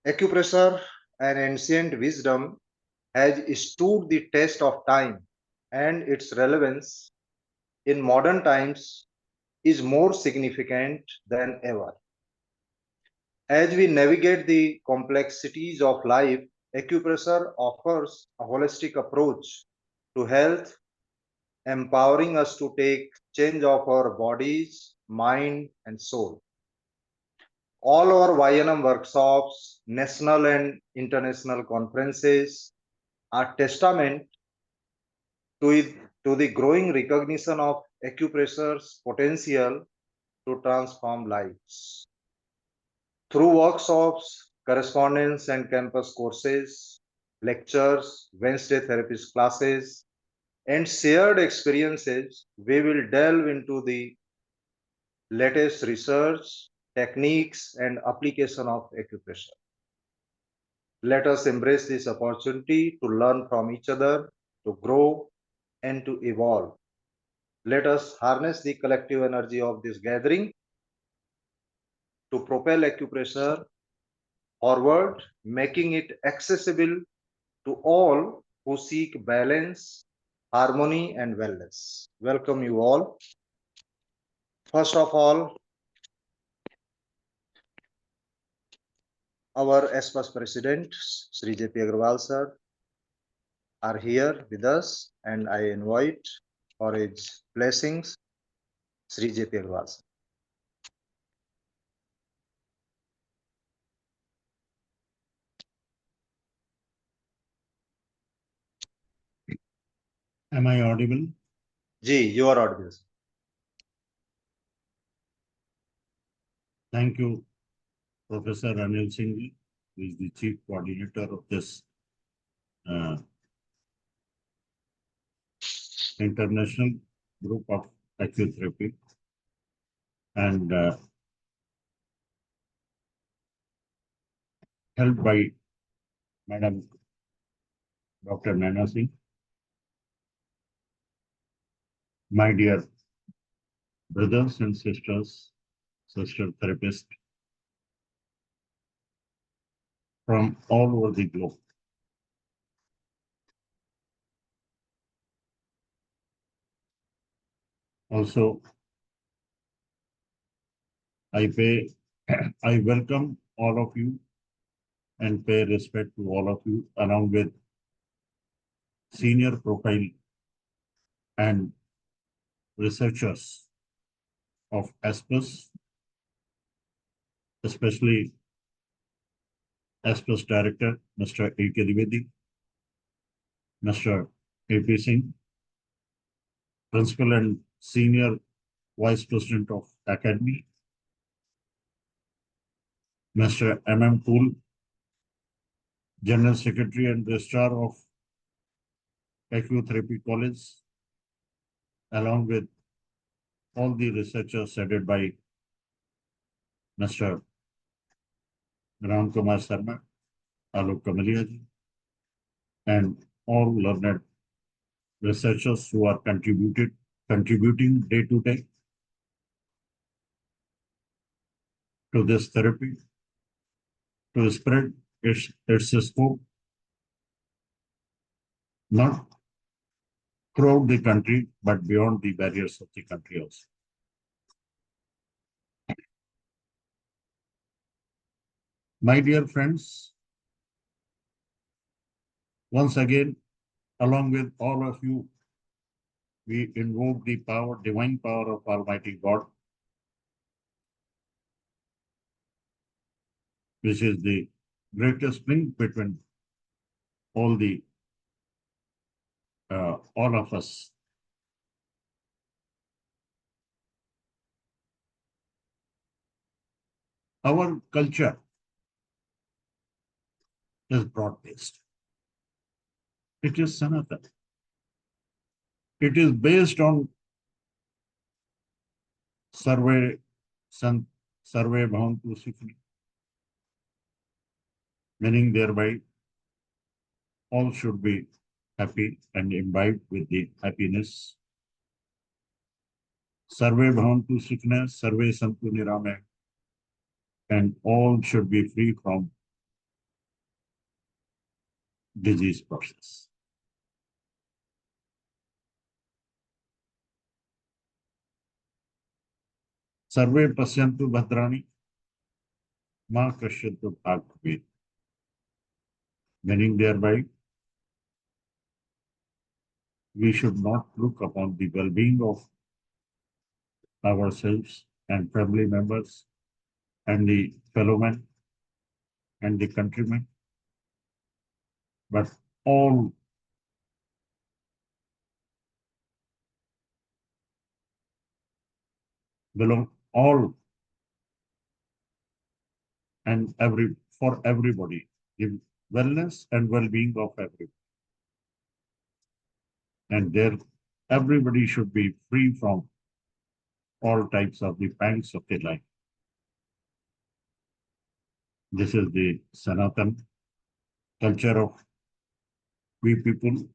Acupressure, an ancient wisdom, has stood the test of time, and its relevance in modern times is more significant than ever. As we navigate the complexities of life, acupressure offers a holistic approach to health, empowering us to take change of our bodies, mind, and soul. All our YNM workshops, national and international conferences are testament to, it, to the growing recognition of acupressure's potential to transform lives. Through workshops, correspondence and campus courses, lectures, Wednesday therapist classes, and shared experiences, we will delve into the latest research, techniques, and application of acupressure. Let us embrace this opportunity to learn from each other, to grow, and to evolve. Let us harness the collective energy of this gathering to propel acupressure forward, making it accessible to all who seek balance, harmony, and wellness. Welcome you all. First of all, our ASPEUS President, Shri J.P. Agrawal sir, are here with us, and I invite for his blessings, Shri J.P. Agrawal sir. Am I audible? Ji, you are audible. Thank you, Professor Anil Singh, who is the Chief Coordinator of this international group of acutherapy, and helped by Madam Dr. Nana Singh. My dear brothers and sisters, sister therapists from all over the globe. Also, I welcome all of you and pay respect to all of you, along with senior profile and researchers of ASPEUS, especially ASPEUS Director, Mr. A.K. Dwivedi, Mr. A.P. Singh, Principal and Senior Vice President of Academy, Mr. M.M. Pool, General Secretary and Registrar of Acutherapy College, along with all the researchers headed by Mr. Ram Kumar Sharma, Alok Kamalia ji, and all learned researchers who are contributing day to day to this therapy, to spread its scope, not throughout the country, but beyond the barriers of the country also. My dear friends, once again, along with all of you, we invoke the power, divine power of Almighty God, which is the greatest link between all of us. Our culture is broad-based. It is Sanatana. It is based on survey bhavantu sukhini, meaning thereby all should be happy and imbibed with the happiness. Sarve bhavantu sukhina, sarve santu nirame, and all should be free from disease process. Sarve pasyantu bhadrani ma kasyantu bhagavad. Meaning thereby, we should not look upon the well-being of ourselves and family members and the fellow men and the countrymen, but all belong, all and every, for everybody, the wellness and well-being of everybody. And there, everybody should be free from all types of the pangs of the life. This is the Sanatan culture of we people,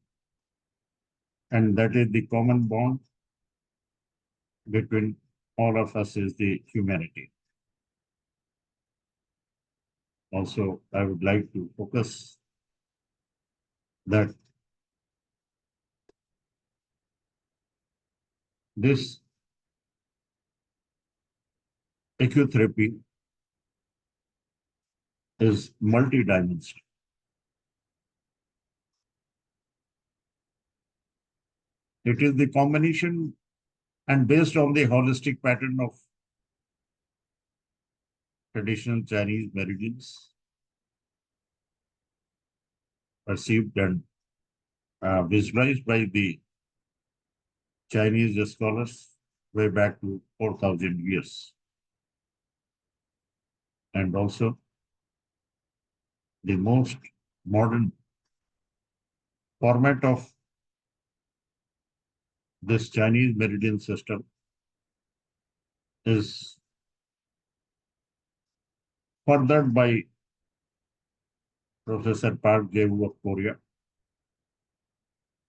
and that is the common bond between all of us is the humanity. Also, I would like to focus that this acutherapy is multidimensional. It is the combination and based on the holistic pattern of traditional Chinese meridians perceived and visualized by the Chinese scholars way back to 4,000 years. And also the most modern format of this Chinese meridian system is furthered by Professor Park Jae-woo of Korea,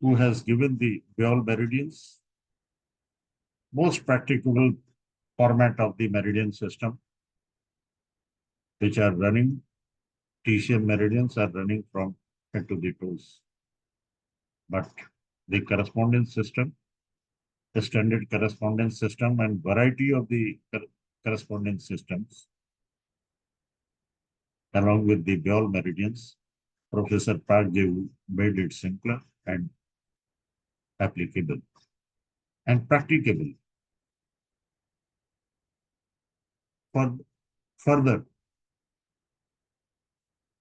who has given the Biol meridians most practicable format of the meridian system, which are running, Tetian meridians are running from head to the toes. But the correspondence system, the standard correspondence system, and variety of the correspondence systems, along with the Biol meridians, Professor Park Jae-woo made it simpler and applicable and practicable. Further,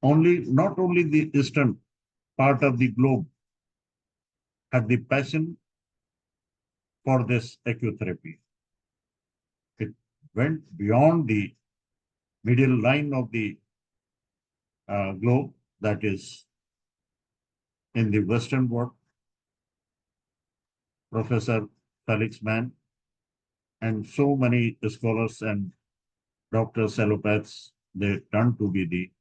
not only the eastern part of the globe had the passion for this acutherapy. It went beyond the middle line of the globe, that is in the Western world. Professor Felix Mann and so many scholars and doctors, allopaths, they turned to be the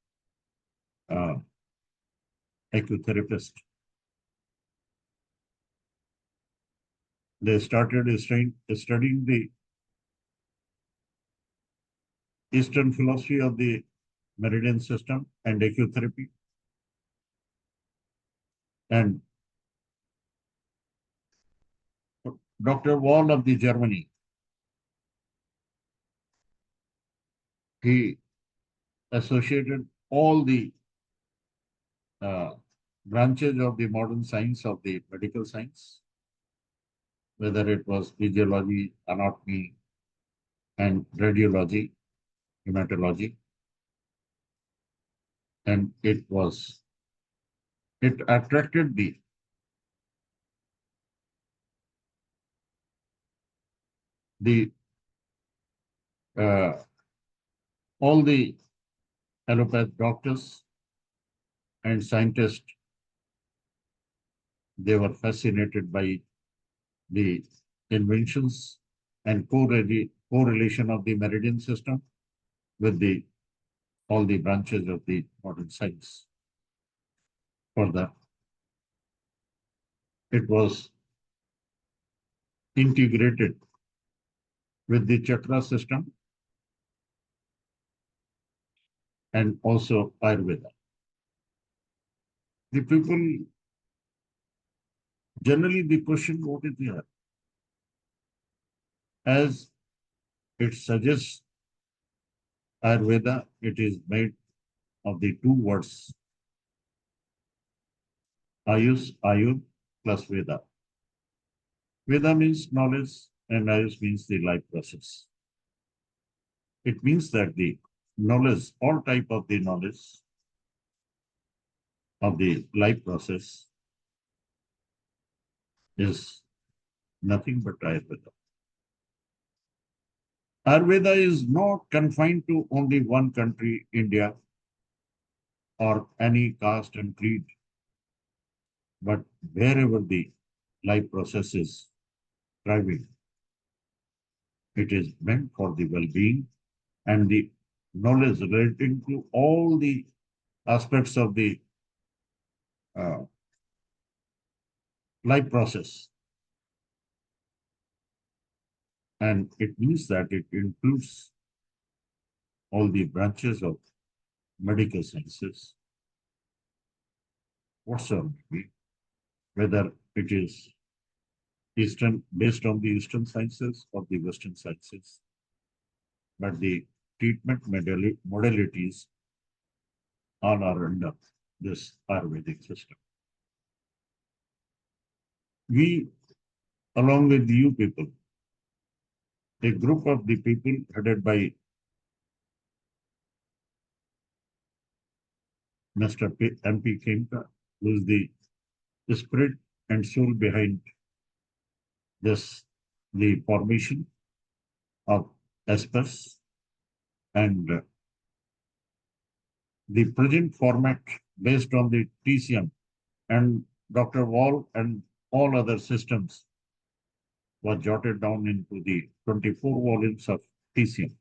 acutherapist. They started studying the Eastern philosophy of the meridian system and acutherapy. And Dr. Wall of the Germany, he associated all the branches of the modern science of the medical science, whether it was physiology, anatomy, and radiology, hematology, and it attracted the all the allopath doctors and scientists. They were fascinated by the inventions and correlation of the meridian system with all the branches of the modern science. Further, it was integrated with the chakra system and also Ayurveda. The people, generally the question, what is the earth? As it suggests, Ayurveda, it is made of the two words, Ayur plus Veda. Veda means knowledge and Ayus means the life process. It means that the knowledge, all type of the knowledge of the life process is nothing but Ayurveda. Ayurveda is not confined to only one country, India, or any caste and creed, but wherever the life process is thriving, it is meant for the well-being and the knowledge relating to all the aspects of the uh, life process. And it means that it includes all the branches of medical sciences, whatsoever it be, whether it is Eastern, based on the Eastern sciences or the Western sciences, but the treatment modalities all are under this Ayurvedic system. We, along with you people, a group of the people headed by Mr. MP Khemka, who is the spirit and soul behind this, the formation of ASPEUS, and the present format based on the TCM and Dr. Wall and all other systems was jotted down into the 24 volumes of TCM.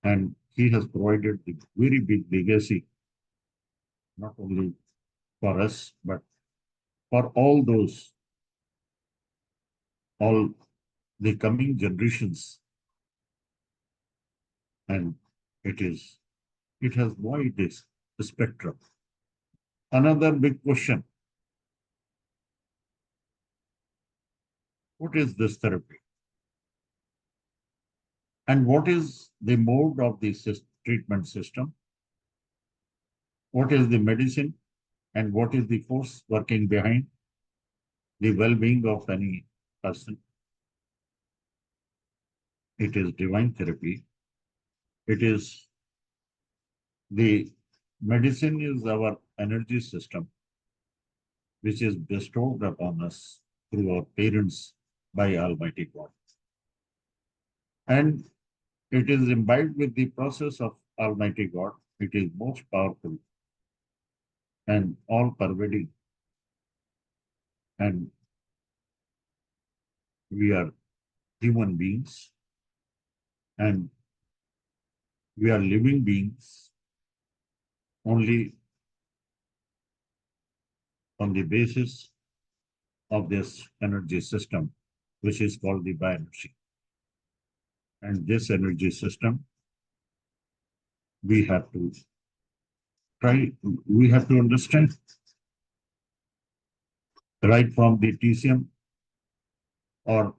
And he has provided the very big legacy, not only for us, but for all those, all the coming generations. And it has wide this spectrum. Another big question, what is this therapy? And what is the mode of the treatment system? What is the medicine? And what is the force working behind the well-being of any person? It is divine therapy. It is the medicine is our energy system, which is bestowed upon us through our parents by Almighty God. And it is imbibed with the process of Almighty God. It is most powerful and all pervading. And we are human beings and we are living beings only on the basis of this energy system, which is called the bioenergy. And this energy system, we have to we have to understand right from the TCM or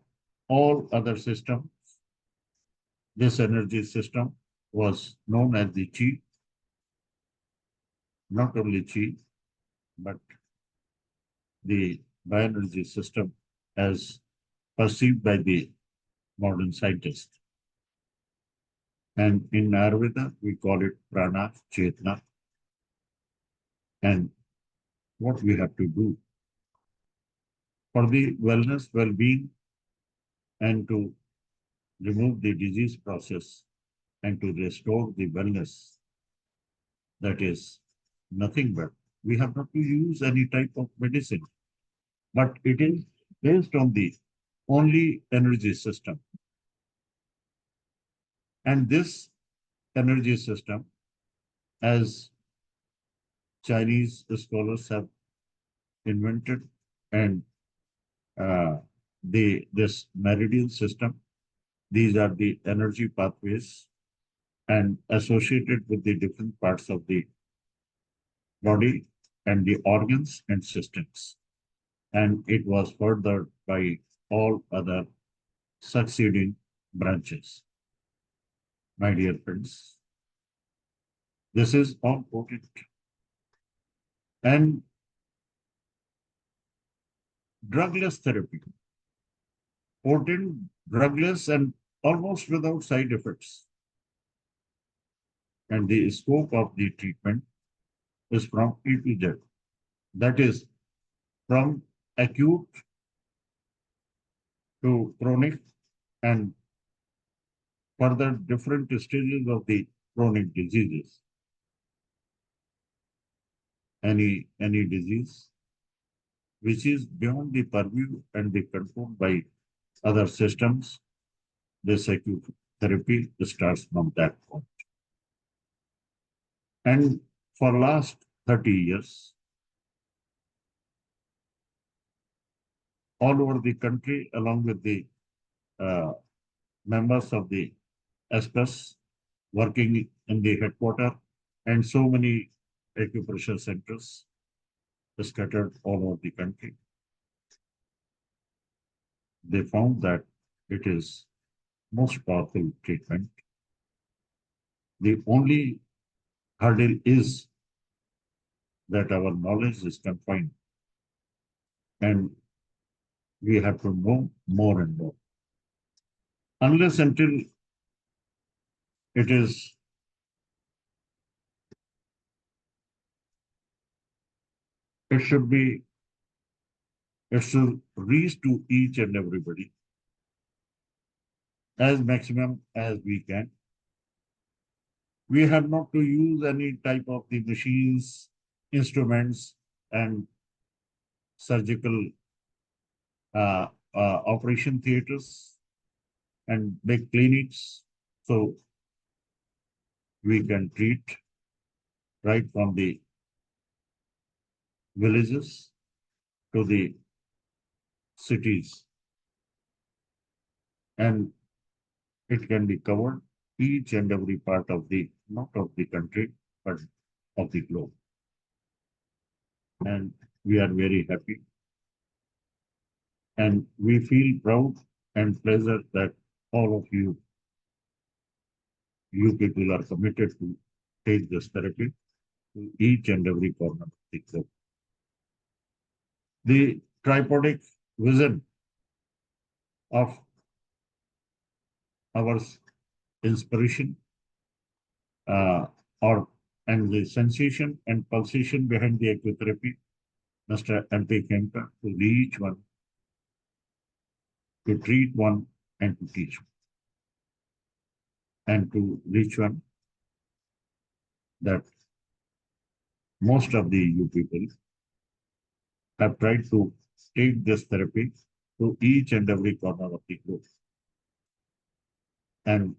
all other systems. This energy system was known as the chi, not only chi, but the bioenergy system as perceived by the modern scientists. And in Ayurveda, we call it prana, chetna. And what we have to do for the wellness, well-being, and to remove the disease process and to restore the wellness, that is nothing but we have not to use any type of medicine, but it is based on the only energy system. And this energy system, as Chinese scholars have invented, and this meridian system, these are the energy pathways and associated with the different parts of the body and the organs and systems. And it was furthered by all other succeeding branches. My dear friends, this is all potent. And drugless therapy, potent, drugless, and almost without side effects. And the scope of the treatment is from E to Z. That is from acute to chronic and further different stages of the chronic diseases. Any disease which is beyond the purview and the control by other systems, this acute therapy starts from that point. And for last 30 years, all over the country, along with the uh, members of the ASPEUS working in the headquarters and so many acupressure centers scattered all over the country, they found that it is most powerful treatment. The only hurdle is that our knowledge is confined and we have to know more and more. Unless until it is it should be it should reach to each and everybody as maximum as we can. We have not to use any type of the machines, instruments, and surgical operation theaters and big clinics. So we can treat right from the villages to the cities, and it can be covered each and every part of the, not of the country, but of the globe. And we are very happy and we feel proud and pleasure that all of you people are committed to take this therapy to each and every corner of the globe. The tripodic vision of our inspiration uh, or and the sensation and pulsation behind the acutherapy, Mr. M.P. Khemka, to reach one, to treat one, and to teach one. And to reach one that most of the you people have tried to take this therapy to each and every corner of the globe. And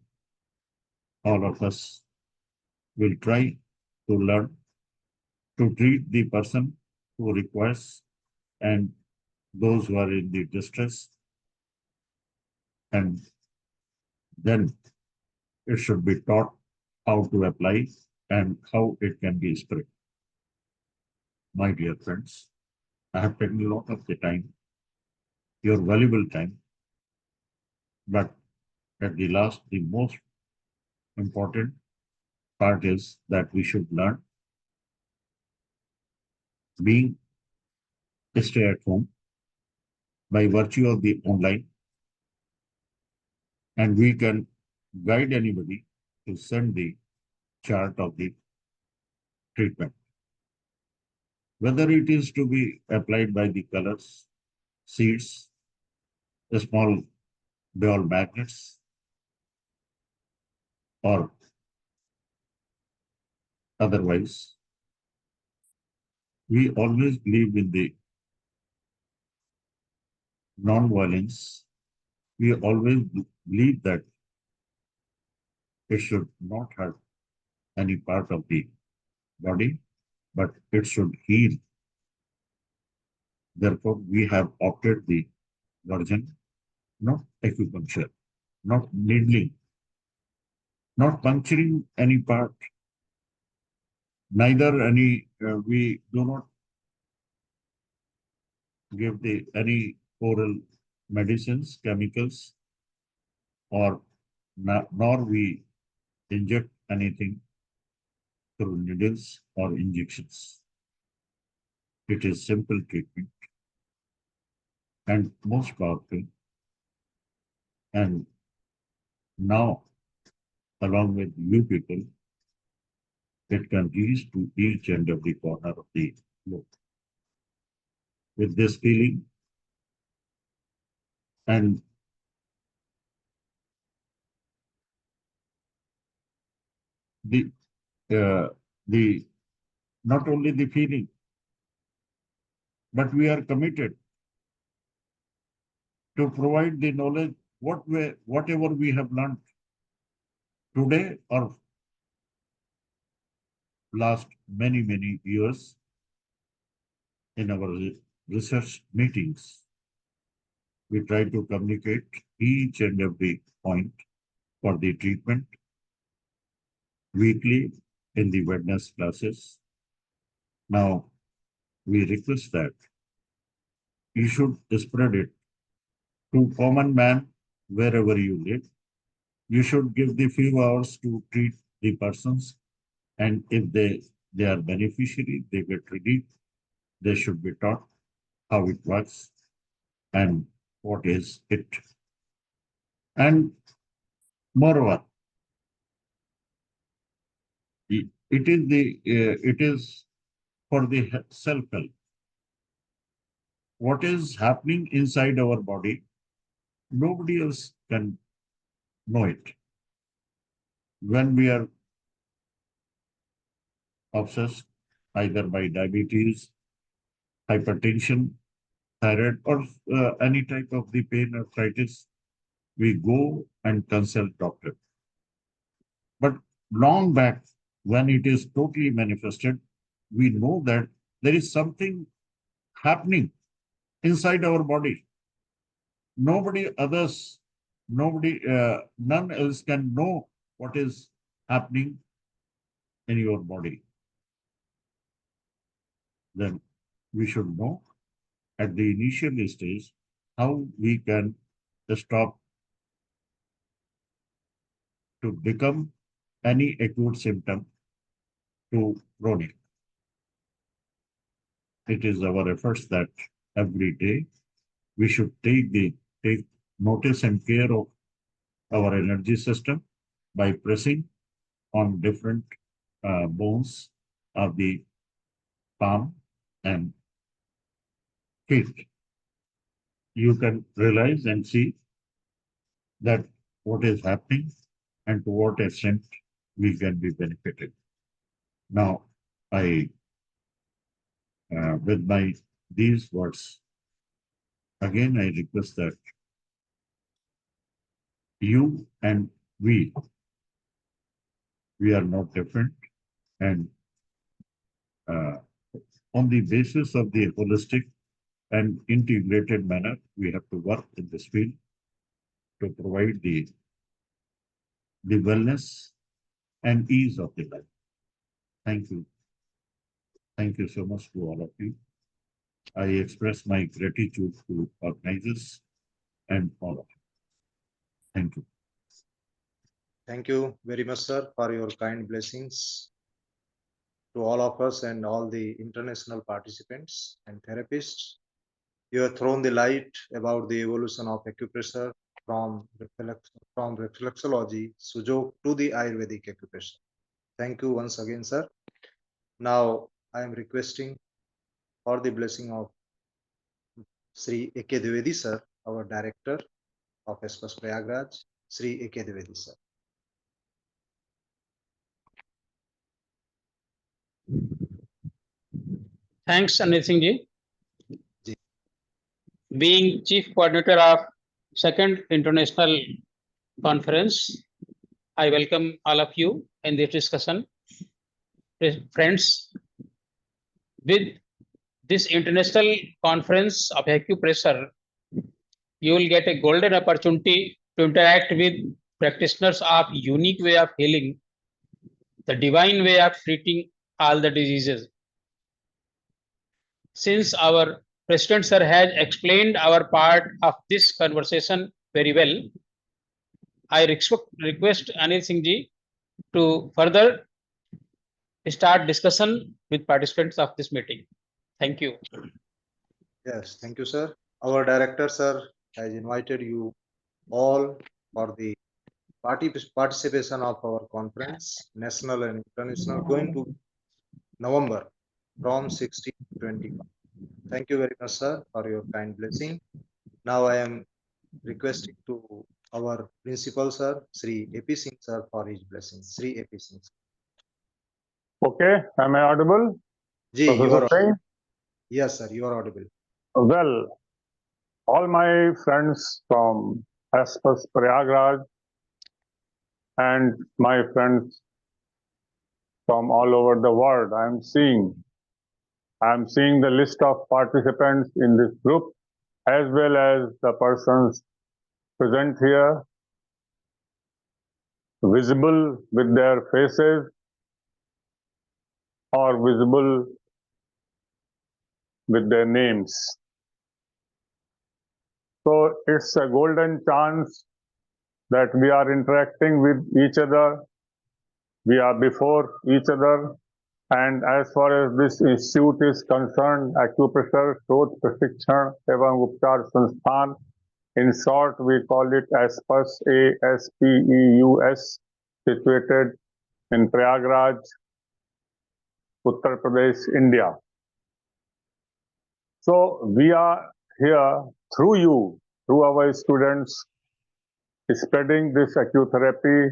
all of us will try to learn to treat the person who requires and those who are in the distress, and then it should be taught how to apply and how it can be spread. My dear friends, I have taken a lot of the time, your valuable time, but at the last, the most important part is that we should learn being stay at home by virtue of the online, and we can guide anybody to send the chart of the treatment. Whether it is to be applied by the colors, seeds, the small ball magnets, or otherwise, we always believe in the non-violence. We always believe that it should not hurt any part of the body, but it should heal. Therefore, we have opted the version, not acupuncture, not needling, not puncturing any part, neither any, we do not give any oral medicines, chemicals, or nor we inject anything through needles or injections. It is simple treatment and most powerful. And now, along with you people, it can reach to each and every corner of the globe. With this feeling and the the not only the feeling, but we are committed to provide the knowledge whatever we have learned today or last many years in our research meetings. We try to communicate each and every point for the treatment weekly in the wellness classes. Now, we request that you should spread it to common man wherever you live. You should give the few hours to treat the persons, and if they are beneficiary, they get relief, they should be taught how it works and what is it. And moreover, it is for the self-help. What is happening inside our body, nobody else can know it. When we are obsessed either by diabetes, hypertension, thyroid, or any type of the pain, arthritis, we go and consult doctor. But long back, when it is totally manifested, we know that there is something happening inside our body. None else can know what is happening in your body. Then we should know at the initial stage how we can stop to become any acute symptom to chronic. It is our efforts that every day we should take notice and care of our energy system by pressing on different bones of the palm and feet. You can realize and see that what is happening and to what extent we can be benefited. Now, with these words, again, I request that you and we are not different, and on the basis of the holistic and integrated manner, we have to work in this field to provide the wellness and ease of the life. Thank you. Thank you so much to all of you. I express my gratitude to organizers and all of you. Thank you. Thank you very much, sir, for your kind blessings to all of us and all the international participants and therapists. You have thrown the light about the evolution of acupressure from reflexology, sujok, to the Ayurvedic acupressure. Thank you once again, sir. Now, I am requesting for the blessing of Shri A.K. Dwivedi, sir, our director of ASPEUS Prayagraj, Shri A.K. Dwivedi, sir. Thanks, Singh ji. Ji. Being chief coordinator of second international conference, I welcome all of you in this discussion. Friends, with this international conference of acupressure, you will get a golden opportunity to interact with practitioners of unique way of healing, the divine way of treating all the diseases. Since our President Sir has explained our part of this conversation very well, I request Anil Singh ji to further start discussion with participants of this meeting. Thank you. Yes, thank you, sir. Our director, sir, has invited you all for the participation of our conference, national and international, going to November from 16 to 25. Thank you very much, sir, for your kind blessing. Now I am requesting to our principal, sir, Shri A.P. Singh, sir, for his blessing. Shri A.P. Singh. Okay, am I audible? Ji, you Professor are Singh? yes, sir, you are audible. Well, all my friends from ASPEUS Prayagraj and my friends from all over the world, I'm seeing the list of participants in this group as well as the persons present here, visible with their faces or visible with their names. So it's a golden chance that we are interacting with each other, we are before each other, and as far as this institute is concerned, Acupressure, shodh, prashikshan, evam, upchar, sansthan. In short, we call it ASPEUS, ASPEUS, situated in Prayagraj, Uttar Pradesh, India. So we are here through you, through our students, spreading this acutherapy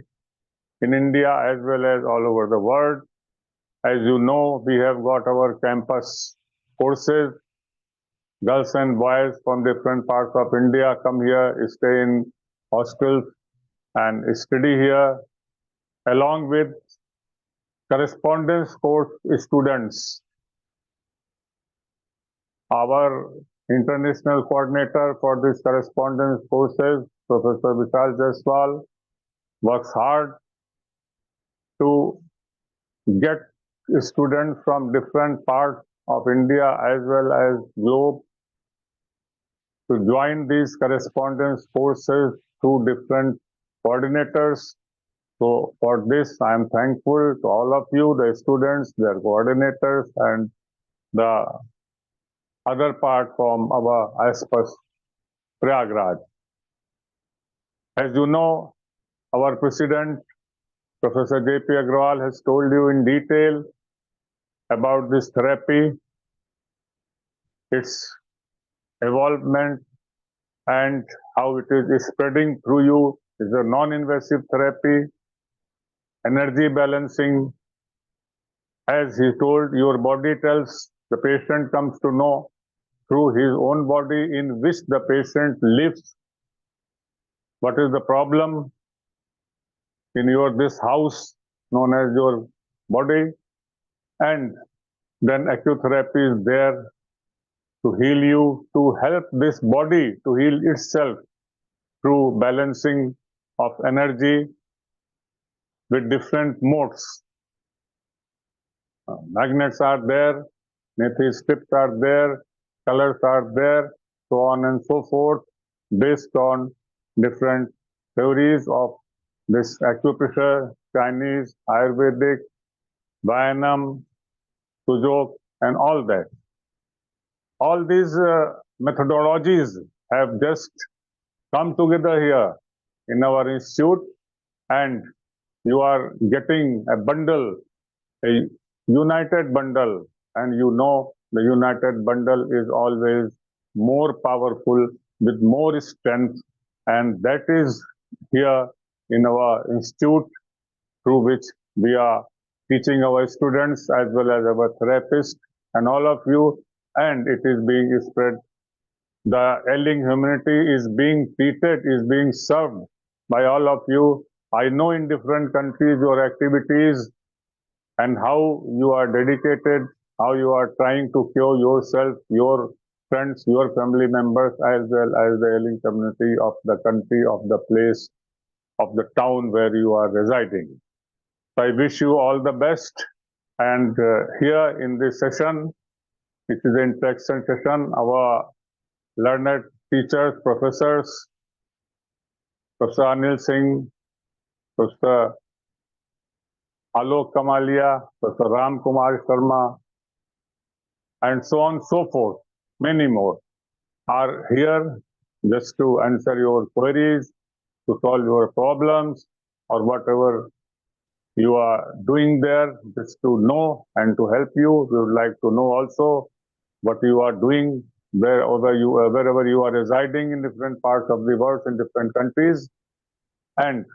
in India as well as all over the world. As you know, we have got our campus courses. Girls and boys from different parts of India come here, stay in hostels and study here, along with correspondence course students. Our international coordinator for this correspondence courses, Professor Vishal Jaiswal, works hard to get students from different parts of India as well as globe to join these correspondence courses through different coordinators. So for this, I am thankful to all of you, the students, their coordinators, and the other part from our ASPEUS Prayagraj. As you know, our president, Professor J.P. Agrawal, has told you in detail about this therapy, its evolvement, and how it is spreading through you. It's a non-invasive therapy, energy balancing. As he told, your body tells, the patient comes to know through his own body in which the patient lives, what is the problem in this house known as your body, and then acutherapy is there to heal you, to help this body to heal itself through balancing of energy with different modes. Magnets are there, Nethi strips are there, colors are there, so on and so forth, based on different theories of this acupressure, Chinese, Ayurvedic, Vyanam, Sujok, and all that. All these methodologies have just come together here in our institute, and you are getting a bundle, a united bundle, and you know the united bundle is always more powerful with more strength, and that is here in our institute through which we are teaching our students as well as our therapists and all of you, and it is being spread. The ailing humanity is being treated, is being served by all of you. I know in different countries your activities and how you are dedicated, how you are trying to cure yourself, your friends, your family members, as well as the ailing community of the country, of the place, of the town where you are residing. So I wish you all the best, And here in this session, which is the interaction session, our learned teachers, professors, Professor Anil Singh, Professor Alok Kamalia, Professor Ram Kumar Sharma, and so on and so forth, many more, are here just to answer your queries, to solve your problems, or whatever you are doing there, just to know and to help you. We would like to know also what you are doing, wherever you are residing in different parts of the world, in different countries. And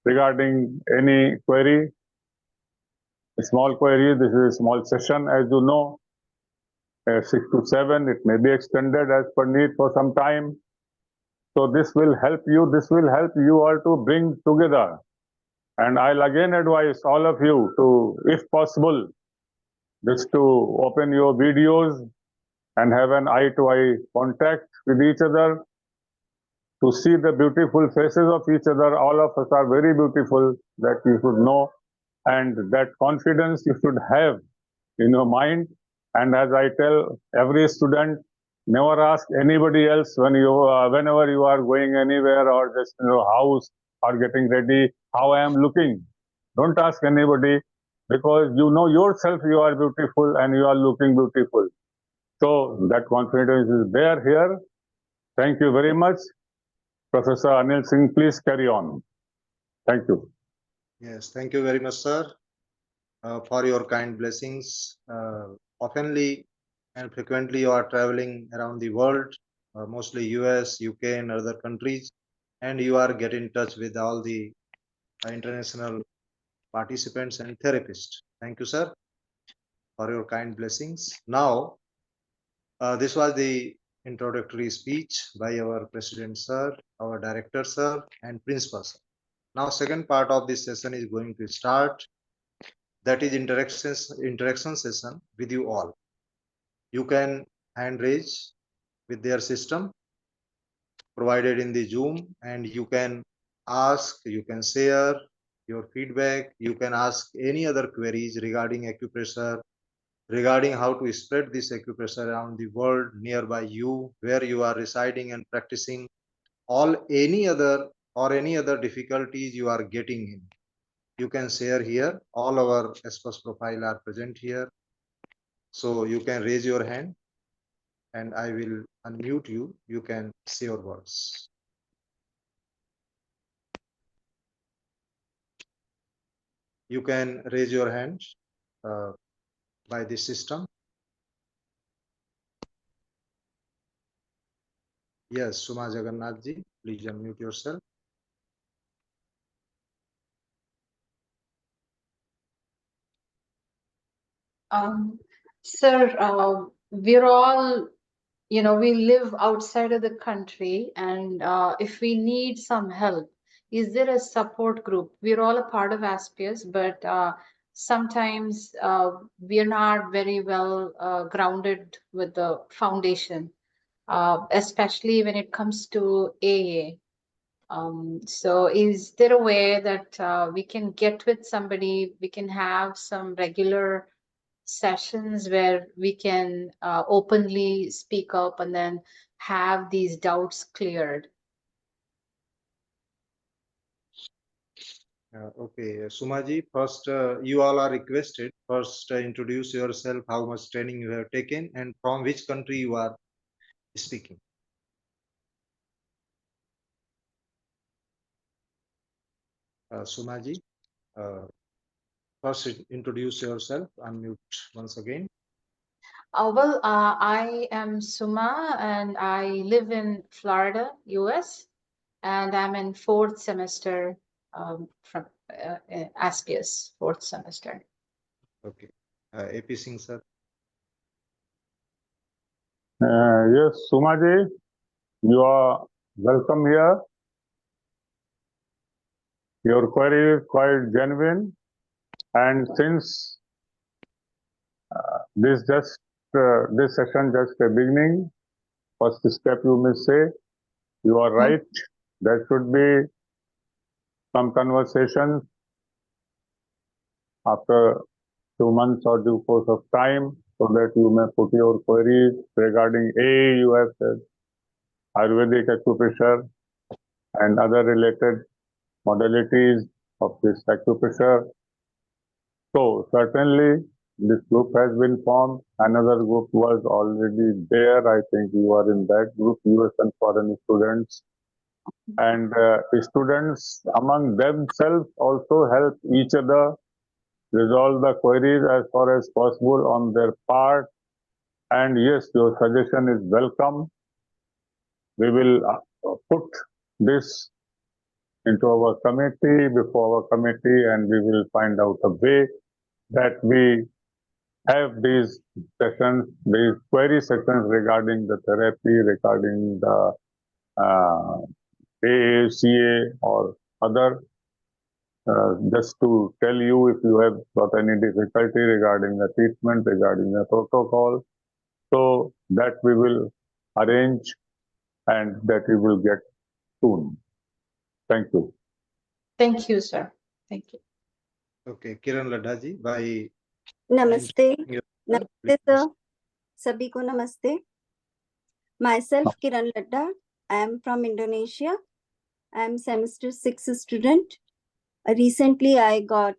regarding any query, a small query, this is a small session, as you know, 6 to 7, it may be extended as per need for some time. So this will help you all to bring together. And I'll again advise all of you to, if possible, just to open your videos and have an eye-to-eye contact with each other, to see the beautiful faces of each other. All of us are very beautiful, that you should know, and that confidence you should have in your mind. And as I tell every student, never ask anybody else whenever you are going anywhere or just in your house or getting ready, how I am looking. Don't ask anybody, because you know yourself you are beautiful and you are looking beautiful. So that confidence is there here. Thank you very much. Professor Anil Singh, please carry on. Thank you. Yes, thank you very much, sir, for your kind blessings. Oftenly and frequently you are traveling around the world, mostly US, UK and other countries, and you are getting in touch with all the international participants and therapists. Thank you, sir, for your kind blessings. Now, this was the introductory speech by our president, sir, our director, sir, and principal, sir. Now, second part of this session is going to start. That is interaction session with you all. You can hand raise with their system provided in the Zoom, and you can ask, you can share your feedback, you can ask any other queries regarding acupressure, regarding how to spread this acupressure around the world nearby you, where you are residing and practicing, any other difficulties you are getting in. You can share here. All our ASPEUS profile are present here. So you can raise your hand and I will unmute you. You can say your words. You can raise your hand by this system. Yes, Suma Jagannath ji, please unmute yourself. Sir, we're all, we live outside of the country, and if we need some help, is there a support group? We're all a part of ASPEUS, but sometimes we are not very well grounded with the foundation, especially when it comes to AA. So is there a way that we can get with somebody, we can have some regular sessions where we can openly speak up and then have these doubts cleared? Okay, Sumaji, first you all are requested, first introduce yourself, how much training you have taken and from which country you are speaking. Sumaji, first introduce yourself, unmute once again. I am Suma and I live in Florida, US, and I'm in 4th semester from ASPEUS, 4th semester. Okay, AP Singh sir. Yes, Sumaji, you are welcome here. Your query is quite genuine, and since this session just a beginning, first step you may say, you are right. There should be some conversation after 2 months or due course of time, so that you may put your queries regarding A, you have said, Ayurvedic acupressure and other related modalities of this acupressure. So certainly this group has been formed. Another group was already there. I think you are in that group, US and foreign students. And students among themselves also help each other resolve the queries as far as possible on their part. And yes, your suggestion is welcome. We will put this into our committee, before our committee, and we will find out a way that we have these sessions, these query sessions regarding the therapy, regarding the AACA or other, just to tell you if you have got any difficulty regarding the treatment, regarding the protocol, so that we will arrange and that we will get soon. Thank you. Thank you, sir. Thank you. Okay, Kiran Ladhaji, by Namaste. your- Namaste, sir. Sabhi ko namaste. Myself, Kiran Ladda. I am from Indonesia. I am semester 6 student. Recently, I got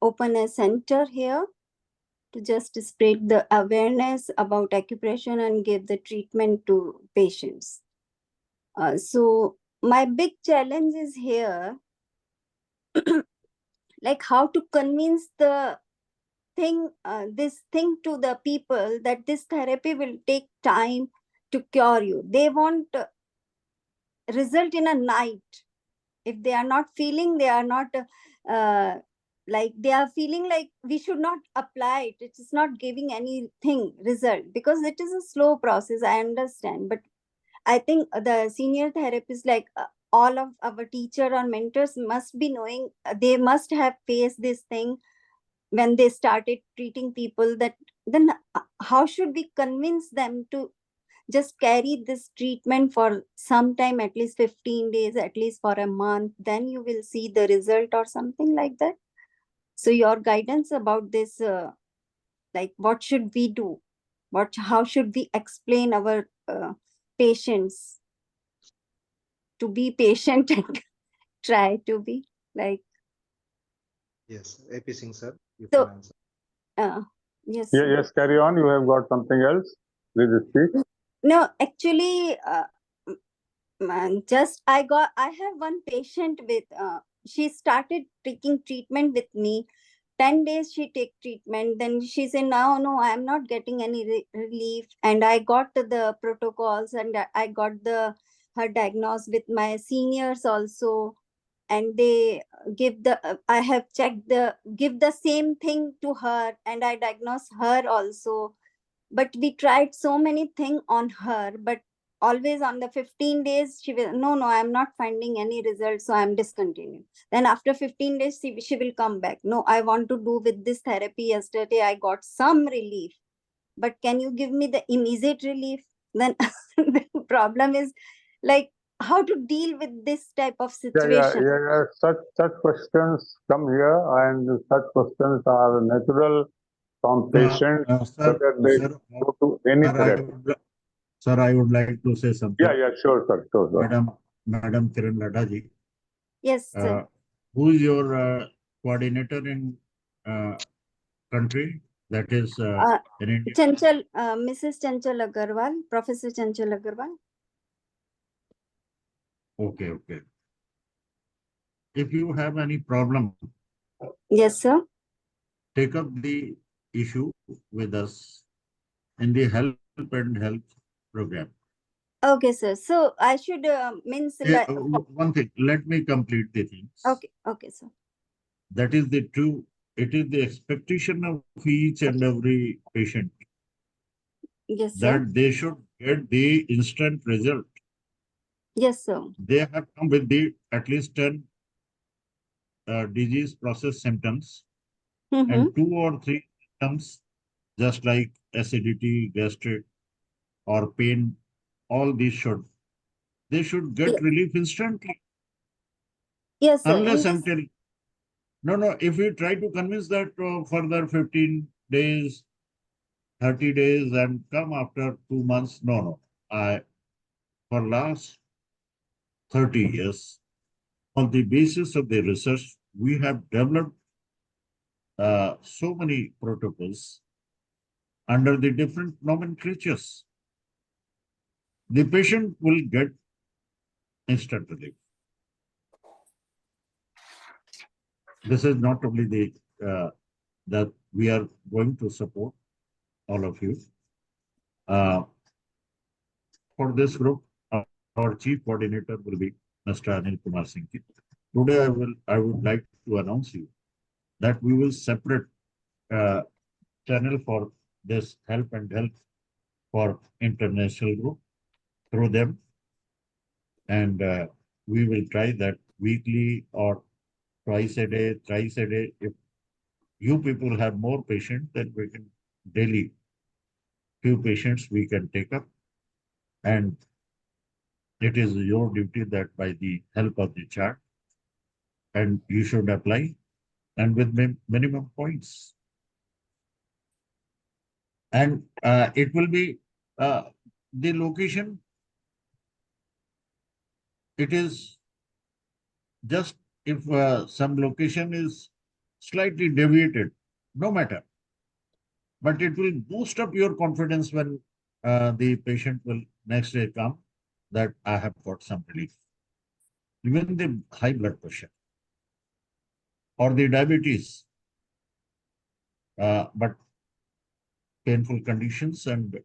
open a center here to just spread the awareness about acupressure and give the treatment to patients. So my big challenge is here, like how to convince the this thing to the people that this therapy will take time to cure you. They want result in a night. If they are not feeling, they are not like they are feeling like we should not apply it. It is not giving anything result because it is a slow process. I understand, but I think the senior therapists, like all of our teacher or mentors, must be knowing. They must have faced this thing when they started treating people, that then how should we convince them to just carry this treatment for some time, at least 15 days, at least for a month, then you will see the result or something like that. So your guidance about this, like what should we do, how should we explain our patients to be patient and try to be like. Yes, AP Singh sir, you So can answer. yes, Yeah, sir. yes, carry on. You have got something else. Please speak. No, actually, just I have one patient with she started taking treatment with me. 10 days she take treatment, then she said, no, I am not getting any relief. And I got the protocols, and I got her diagnosed with my seniors also, and they give I have checked give the same thing to her, and I diagnosed her also. But we tried so many things on her, but always on the 15 days she will, no, I'm not finding any results, so I'm discontinuing. Then after 15 days she will come back, no, I want to do with this therapy. Yesterday I got some relief, but can you give me the immediate relief? Then the problem is like how to deal with this type of situation. Yeah. Such questions come here, and such questions are natural from patients, Sir, whether they go to any therapy. sir, I would like to say something. Yeah, sure, sir. Madam Kiran Ladhaji, Yes, sir. who is your coordinator in country? That is in India. Chanchal, Mrs. Chanchal Agrawal, Professor Chanchal Agrawal. Okay. If you have any problem, Yes, sir. take up the issue with us in the Help and Health program. Okay, sir. So I should means like, One thing, let me complete the things. Okay, sir. That is the true, it is the expectation of each and every patient Yes, sir. that they should get the instant result. Yes, sir. They have come with the at least 10 disease process symptoms, and 2 or 3 symptoms, just like acidity, gastric, or pain. All these they should get relief instantly. Yes, sir. Unless until No, if we try to convince that further 15 days, 30 days and come after 2 months, no. For last 30 years, on the basis of the research, we have developed so many protocols under the different nomenclatures. The patient will get instant relief. This is not only that we are going to support all of you. For this group, our chief coordinator will be Mr. Anil Kumar Singh. Today, I would like to announce you that we will separate channel for this help and health for international group through them, and we will try that weekly or twice a day, thrice a day. If you people have more patients, then we can daily few patients we can take up, and it is your duty that by the help of the chart, and you should apply, and with minimum points. And it will be the location. It is just if some location is slightly deviated, no matter. But it will boost up your confidence when the patient will next day come that I have got some relief. Even the high blood pressure or the diabetes, but painful conditions and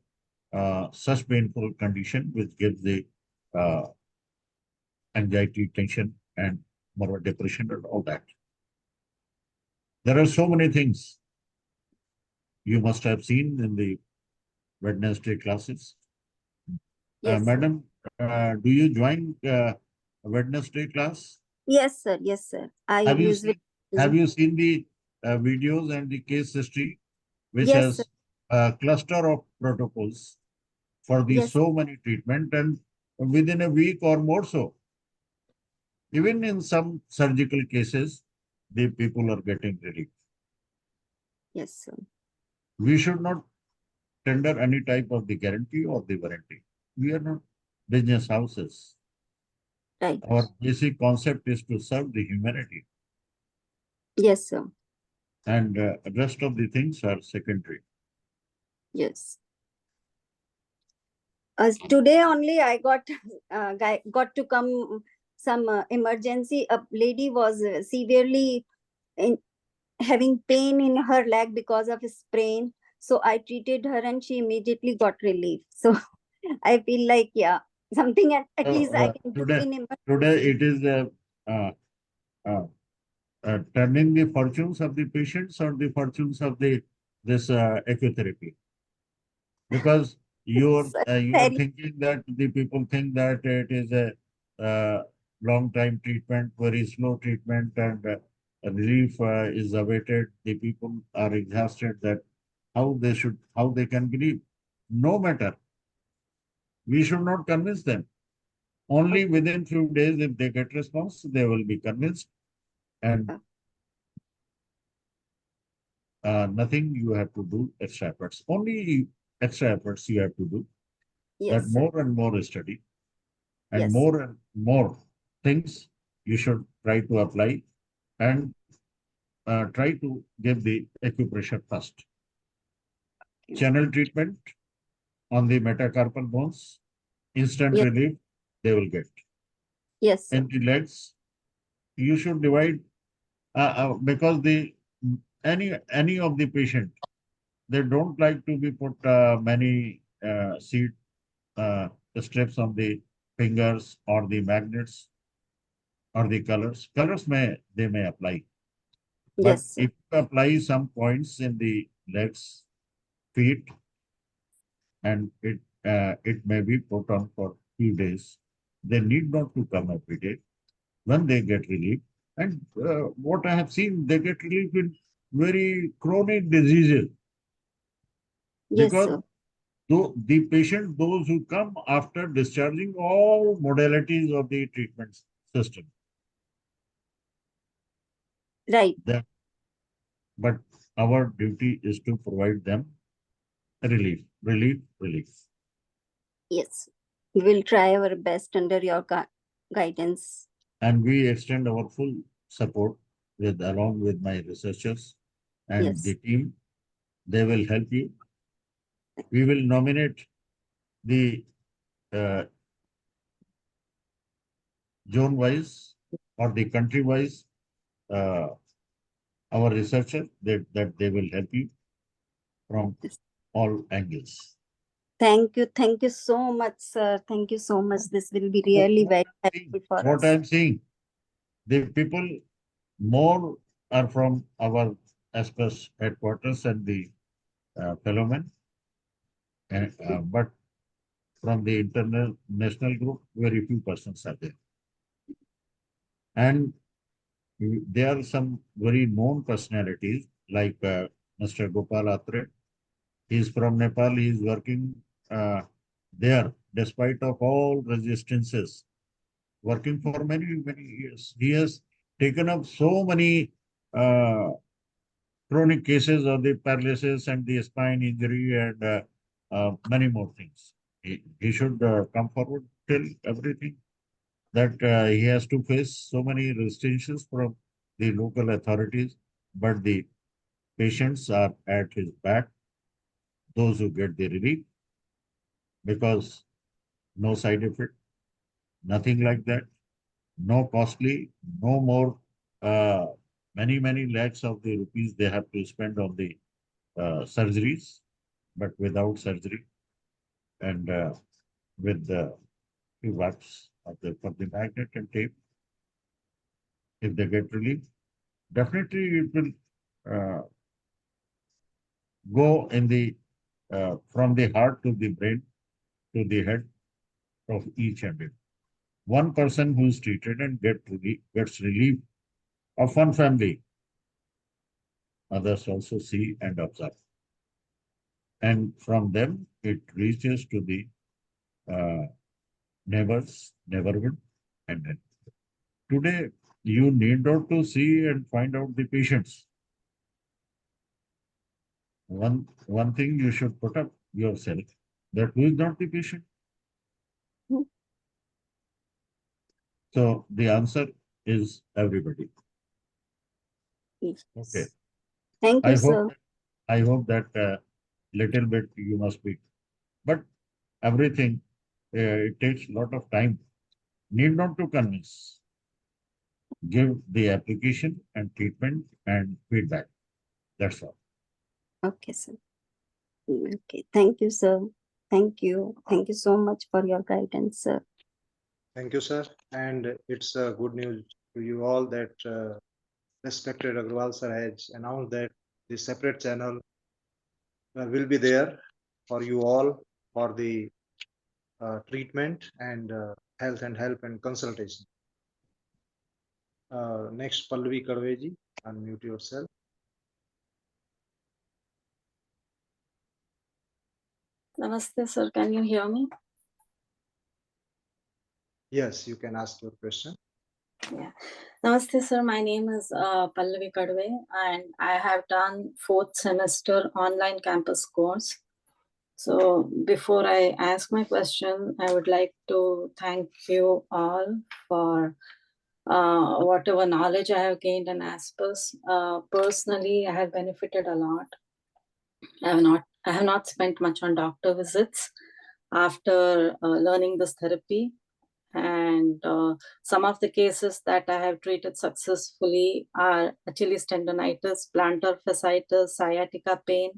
such painful condition which gives the anxiety, tension, and more depression and all that. There are so many things you must have seen in the Wednesday classes. Yes, sir. Madam, do you join Wednesday class? Yes, sir. Yes, sir. I Have you usually. seen the videos and the case history, which Yes, has sir. a cluster of protocols for the Yes. so many treatment, and within a week or more so, even in some surgical cases, the people are getting relief. Yes, sir. We should not tender any type of the guarantee or the warranty. We are not business houses. Right. Our basic concept is to serve the humanity, Yes, sir. and rest of the things are secondary. Yes. Today only I got got to come some emergency. A lady was severely having pain in her leg because of a sprain. So I treated her and she immediately got relief. So I feel like, yeah, something at least I can do in emergency. Today it is uh, uh, turning the fortunes of the patients or the fortunes of this ecotherapy, because you are Very, thinking that the people think that it is a long time treatment, very slow treatment, and relief is awaited. The people are exhausted that how they can believe. No matter, we should not convince them. Only within few days, if they get response, they will be convinced, and nothing you have to do extra efforts. Only extra efforts you have to do. That yes, sir. more and more study and Yes. more and more things you should try to apply, and try to give the acupressure first. Channel treatment on the metacarpal bones, instant Yes. relief they will get. Yes, sir. In the legs, you should divide because any of the patient, they don't like to be put many seed strips on the fingers or the magnets or the colors. They may apply, but Yes, sir. if you apply some points in the legs, feet, and it may be put on for few days, they need not to come every day. When they get relief, and what I have seen, they get relief in very chronic diseases, Yes, because sir. the patient, those who come after discharging all modalities of the treatment system, Right. But our duty is to provide them relief. Yes. We will try our best under your guidance. And we extend our full support along with my researchers and Yes. the team. They will help you. We will nominate the zone wise or the country wise our researcher that they will help you from all angles. Thank you so much, sir. Thank you so much. This will be really very helpful for us. What I'm saying, the people more are from our ASPEUS headquarters and the fellow men, but from the international group, very few persons are there. And there are some very known personalities like Mr. Gopal Atre. He is from Nepal. He is working there despite of all resistances, working for many years. He has taken up so many chronic cases of the paralysis and the spine injury and many more things. He should come forward, tell everything that he has to face so many restrictions from the local authorities, but the patients are at his back, those who get the relief, because no side effect, nothing like that, no costly, no more many lakhs of the rupees they have to spend on the surgeries, but without surgery and with the few watts of for the magnet and tape, if they get relief, definitely it will go in the from the heart to the brain to the head of each and every. One person who is treated and gets relief of one family, others also see and observe. And from them, it reaches to the neighborhood. And then today, you need not to see and find out the patients. One thing you should put up yourself, that who is not the patient. So the answer is everybody. Yes. Okay. Thank you, sir. I hope that little bit you must be, but everything it takes a lot of time. Need not to convince. Give the application and treatment and feedback. That's all. Okay, sir. Okay. Thank you, sir. Thank you. Thank you so much for your guidance, sir. Thank you, sir. And it's good news to you all that respected Agrawal sir has announced that the separate channel will be there for you all for the treatment and health and help and consultation. Next, Pallavi Kadveji, unmute yourself. Namaste, sir. Can you hear me? Yes, you can ask your question. Yeah. Namaste, sir. My name is Pallavi Kadve, and I have done 4th semester online campus course. So before I ask my question, I would like to thank you all for whatever knowledge I have gained in ASPEUS. Personally, I have benefited a lot. I have not spent much on doctor visits after learning this therapy. And some of the cases that I have treated successfully are Achilles tendonitis, plantar fasciitis, sciatica pain,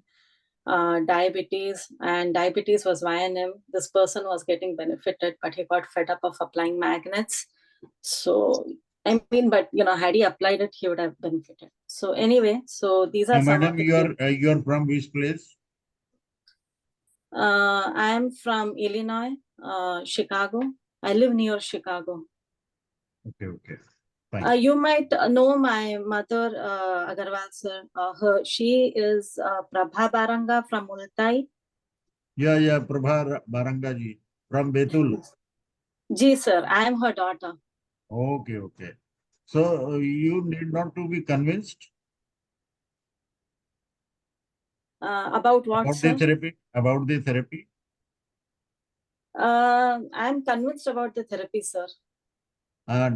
diabetes, and diabetes was YNM. This person was getting benefited, but he got fed up of applying magnets. So, I mean, but had he applied it, he would have benefited. So anyway, so these are some madam, of the you're from which place? I am from Illinois, Chicago. I live near Chicago. Okay. Fine. You might know my mother, Agrawal sir. She is Prabha Baranga from Multai. Yeah, Prabha Baranga ji from Betul. Ji sir, I am her daughter. Okay. So you need not to be convinced About what, about sir? the therapy. About the therapy. I'm convinced about the therapy, sir.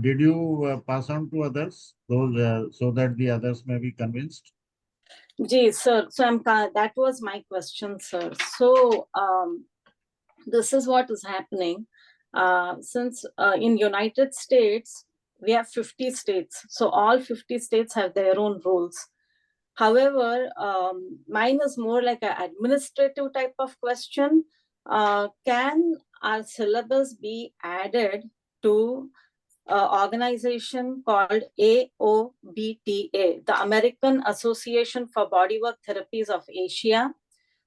Did you pass on to others, those so that the others may be convinced? Ji, sir. So that was my question, sir. So this is what is happening. Since in United States, we have 50 states. So all 50 states have their own rules. However, mine is more like an administrative type of question. Can our syllabus be added to an organization called AOBTA, the American Association for Bodywork Therapies of Asia?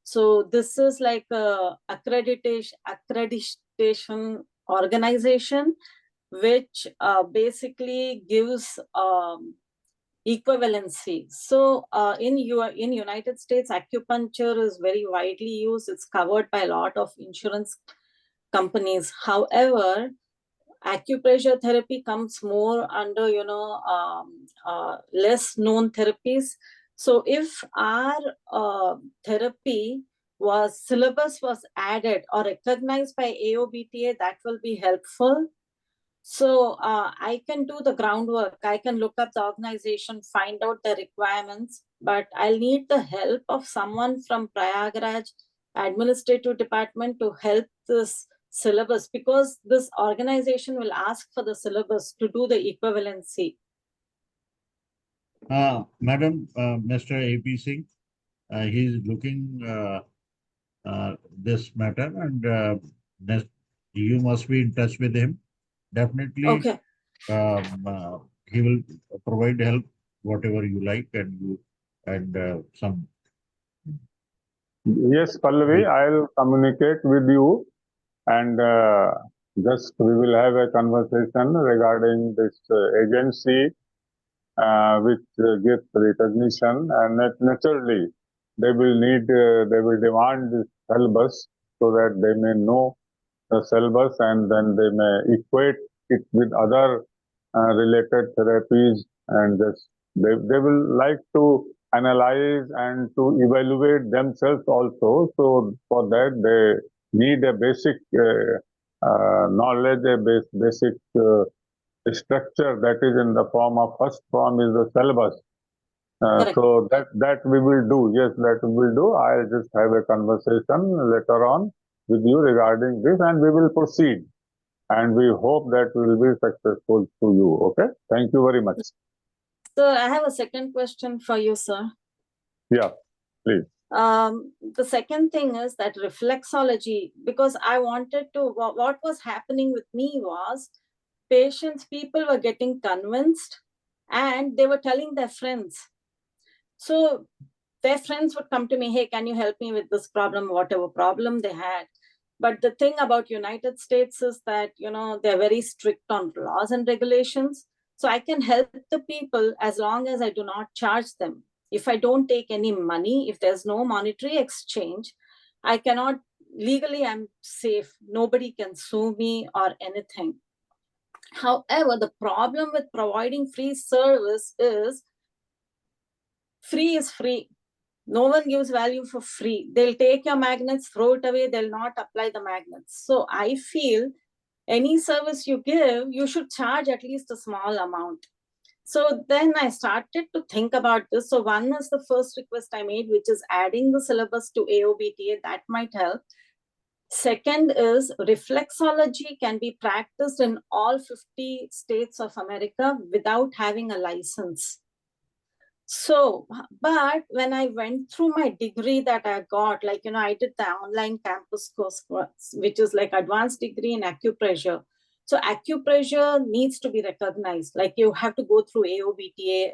So this is like a accreditation organization, which basically gives equivalency. So in United States, acupuncture is very widely used. It's covered by a lot of insurance companies. However, acupressure therapy comes more under, less known therapies. So if our therapy syllabus was added or recognized by AOBTA, that will be helpful. So I can do the groundwork. I can look up the organization, find out the requirements, but I'll need the help of someone from Prayagraj administrative department to help this syllabus, because this organization will ask for the syllabus to do the equivalency. Madam, Mr. A.P. Singh, he is looking this matter, and you must be in touch with him. Definitely, Okay. He will provide help, whatever you like, and some. Yes, Pallavi, I'll communicate with you, and just we will have a conversation regarding this agency which gives recognition, and naturally they will demand this syllabus so that they may know the syllabus, and then they may equate it with other related therapies, and just they will like to analyze and to evaluate themselves also. So for that they need a basic knowledge, a basic structure that is in the form of, first form is the syllabus. So that we will do. Yes, that we will do. I'll just have a conversation later on with you regarding this, and we will proceed. And we hope that we will be successful to you. Okay. Thank you very much. So I have a second question for you, sir. Yeah, please. The second thing is that reflexology, because I wanted to, what was happening with me was people were getting convinced and they were telling their friends. So their friends would come to me, hey, can you help me with this problem, whatever problem they had. But the thing about United States is that, they're very strict on laws and regulations. So I can help the people as long as I do not charge them. If I don't take any money, if there's no monetary exchange, I cannot, legally I'm safe. Nobody can sue me or anything. However, the problem with providing free service is free is free. No one gives value for free. They'll take your magnets, throw it away. They'll not apply the magnets. So I feel any service you give, you should charge at least a small amount. So then I started to think about this. So one is the first request I made, which is adding the syllabus to AOBTA. That might help. Second is reflexology can be practiced in all 50 states of America without having a license. So, but when I went through my degree that I got, I did the online campus course, which is like advanced degree in acupressure. So acupressure needs to be recognized. Like you have to go through AOBTA,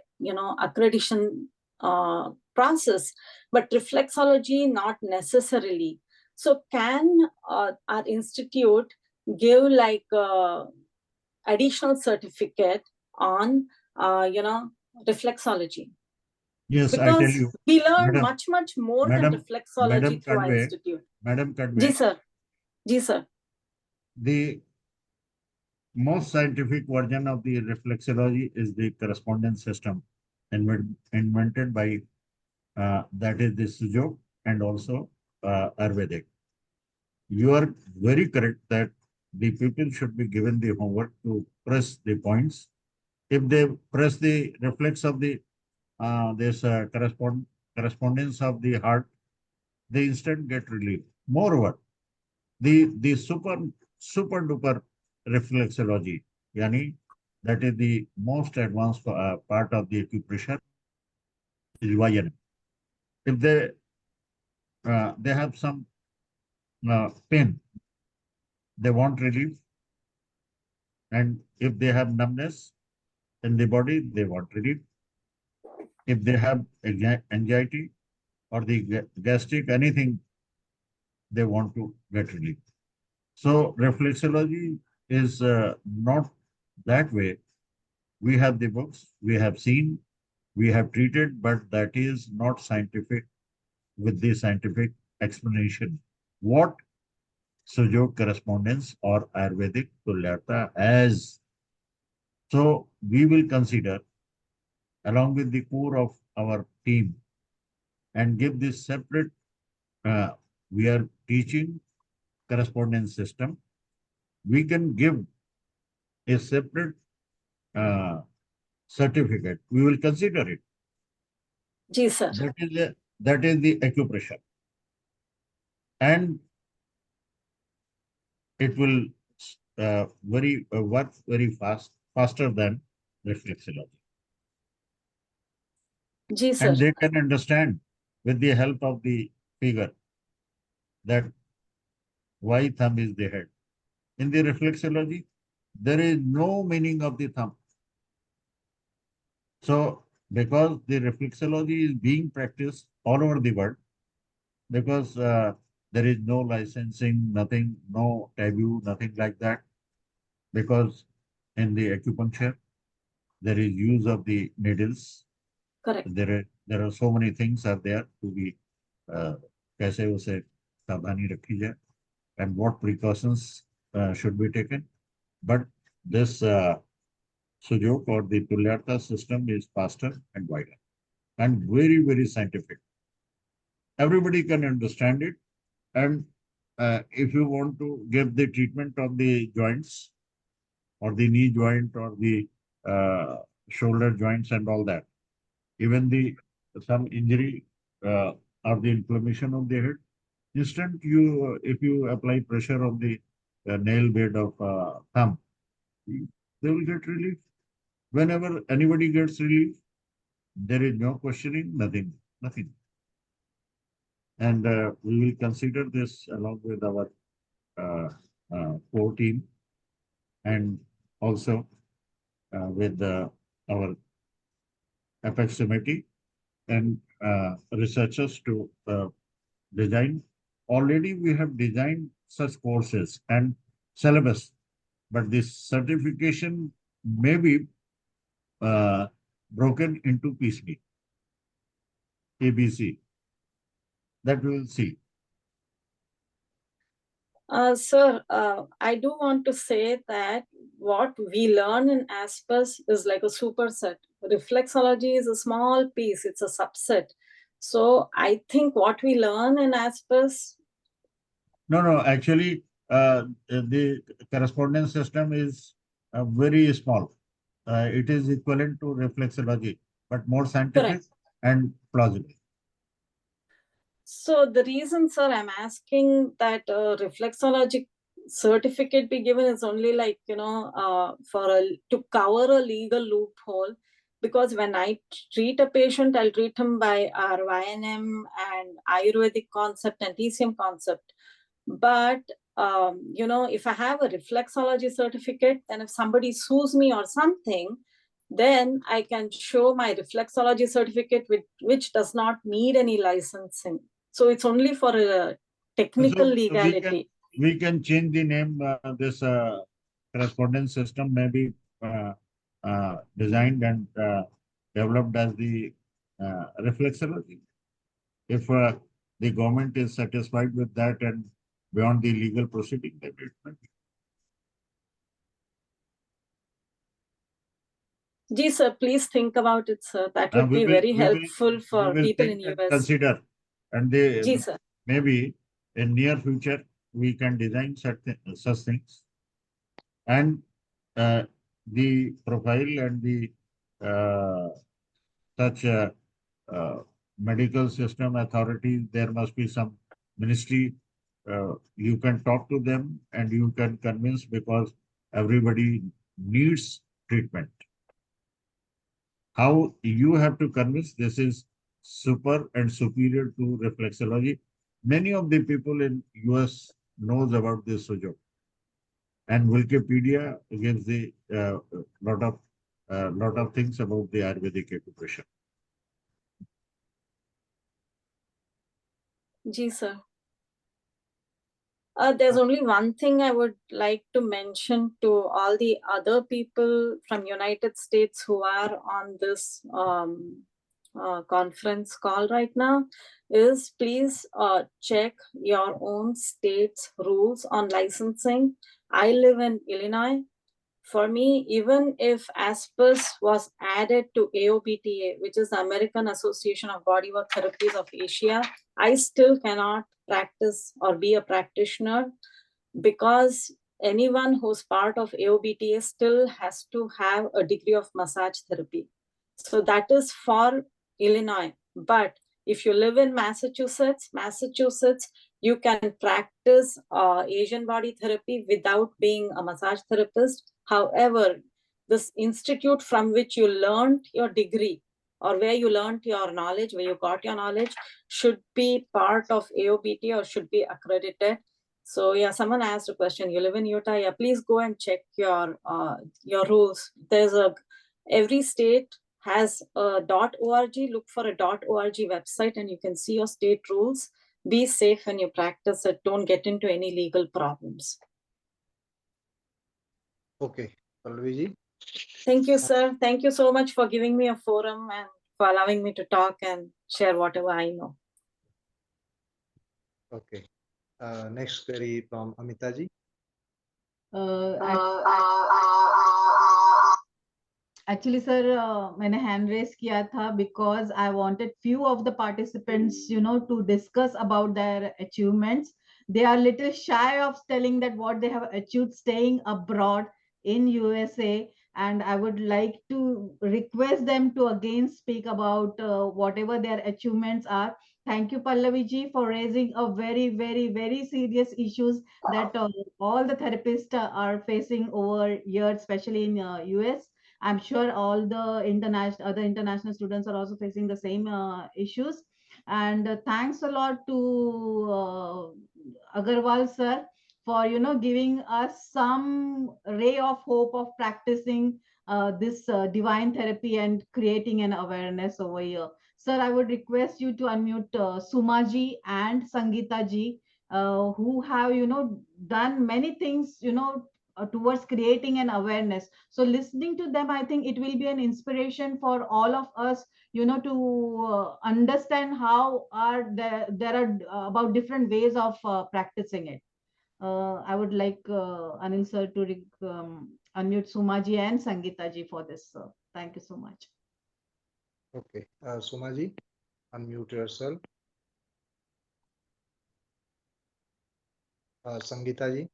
accreditation process, but reflexology, not necessarily. So can our institute give like additional certificate on, reflexology? Yes, because I tell you. We learn Madam, much more than reflexology through our institute. Madam Kadve. Ji, sir. Ji, sir. The most scientific version of the reflexology is the correspondence system invented by that is the Sujok and also Ayurvedic. You are very correct that the people should be given the homework to press the points. If they press the reflex of the this correspondence of the heart, they instant get relief. Moreover, the super duper reflexology, yani that is the most advanced part of the acupressure is YN. If they have some pain, they want relief, and if they have numbness in the body, they want relief. If they have anxiety or the gastric, anything, they want to get relief. So reflexology is not that way. We have the books, we have seen, we have treated, but that is not scientific with the scientific explanation. What Sujok correspondence or Ayurvedic Tulyartha as. So we will consider along with the core of our team and give this separate, we are teaching correspondence system. We can give a separate certificate. We will consider it. Ji, sir. That is the acupressure. And it will work very faster than reflexology. Ji, sir. And they can understand with the help of the figure that why thumb is the head. In the reflexology, there is no meaning of the thumb. So, because the reflexology is being practiced all over the world, because there is no licensing, nothing, no taboo, nothing like that. Because in the acupuncture, there is use of the needles. Correct. There are so many things are there to be kaise usse सावधानी रखी जाए and what precautions should be taken. But this Sujok or the Tulyartha system is faster and wider and very, very scientific. Everybody can understand it. And if you want to give the treatment on the joints or the knee joint or the shoulder joints and all that, even the some injury or the inflammation of the head, instant if you apply pressure on the nail bed of thumb, they will get relief. Whenever anybody gets relief, there is no questioning, nothing. And we will consider this along with our core team and also with our apex committee and researchers to design. Already we have designed such courses and syllabus, but this certification may be broken into piecemeal, ABC. That we will see. Sir, I do want to say that what we learn in ASPEUS is like a superset. Reflexology is a small piece, it's a subset. So I think what we learn in ASPEUS. No, actually, the correspondence system is very small. It is equivalent to reflexology, but more scientific. Correct. And plausible. So the reason, sir, I'm asking that reflexology certificate be given is only like, to cover a legal loophole. Because when I treat a patient, I'll treat him by our YNM and Ayurvedic concept and TCM concept. But, if I have a reflexology certificate, then if somebody sues me or something, then I can show my reflexology certificate which does not need any licensing. So it's only for a technical legality. We can change the name. This correspondence system may be designed and developed as the reflexology. If the government is satisfied with that and beyond the legal proceeding, then it may be. Ji, sir, please think about it, sir. That would be very helpful for people in and US. consider, and they Ji, sir. maybe in near future we can design such things, and the profile and the such medical system authority, there must be some ministry. You can talk to them and you can convince, because everybody needs treatment. How you have to convince, this is super and superior to reflexology. Many of the people in US knows about this sujok, and Wikipedia gives the lot of things about the Ayurvedic acupressure. Ji, sir. There's only one thing I would like to mention to all the other people from United States who are on this conference call right now, is please check your own state's rules on licensing. I live in Illinois. For me, even if ASPEUS was added to AOBTA, which is the American Association of Bodywork Therapies of Asia, I still cannot practice or be a practitioner, because anyone who's part of AOBTA still has to have a degree of massage therapy. So that is for Illinois. But if you live in Massachusetts, you can practice Asian body therapy without being a massage therapist. However, this institute from which you learned your degree, or where you learned your knowledge, where you got your knowledge, should be part of AOBT or should be accredited. So yeah, someone asked a question. You live in Utah, yeah, please go and check your rules. Every state has a .org. Look for a .org website and you can see your state rules. Be safe when you practice it. Don't get into any legal problems. Okay, Pallavi. Thank you, sir. Thank you so much for giving me a forum and for allowing me to talk and share whatever I know. Okay. Next query from Amitaji. Actually, sir, मैंने hand raise किया था because I wanted few of the participants, to discuss about their achievements. They are little shy of telling that what they have achieved staying abroad in USA, and I would like to request them to again speak about whatever their achievements are. Thank you, Pallavi ji, for raising a very, very, very serious issues that all the therapists are facing over here, especially in US. I'm sure all the other international students are also facing the same issues. And thanks a lot to Agrawal sir for giving us some ray of hope of practicing this divine therapy and creating an awareness over here. Sir, I would request you to unmute Sumaji and Sangeeta ji, who have done many things towards creating an awareness. So listening to them, I think it will be an inspiration for all of us to understand how there are about different ways of practicing it. I would like Anil sir to unmute Sumaji and Sangeeta ji for this, sir. Thank you so much. Okay, Sumaji, unmute yourself. Sangeeta ji.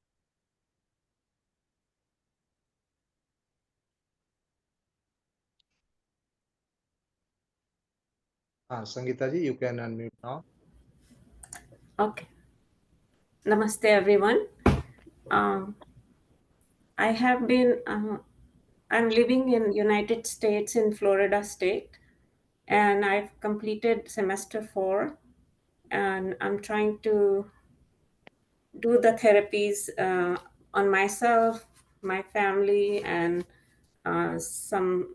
Sangeeta ji, you can unmute now. Okay. Namaste, everyone. I have been, I'm living in United States in Florida state, and I've completed semester 4, and I'm trying to do the therapies on myself, my family, and some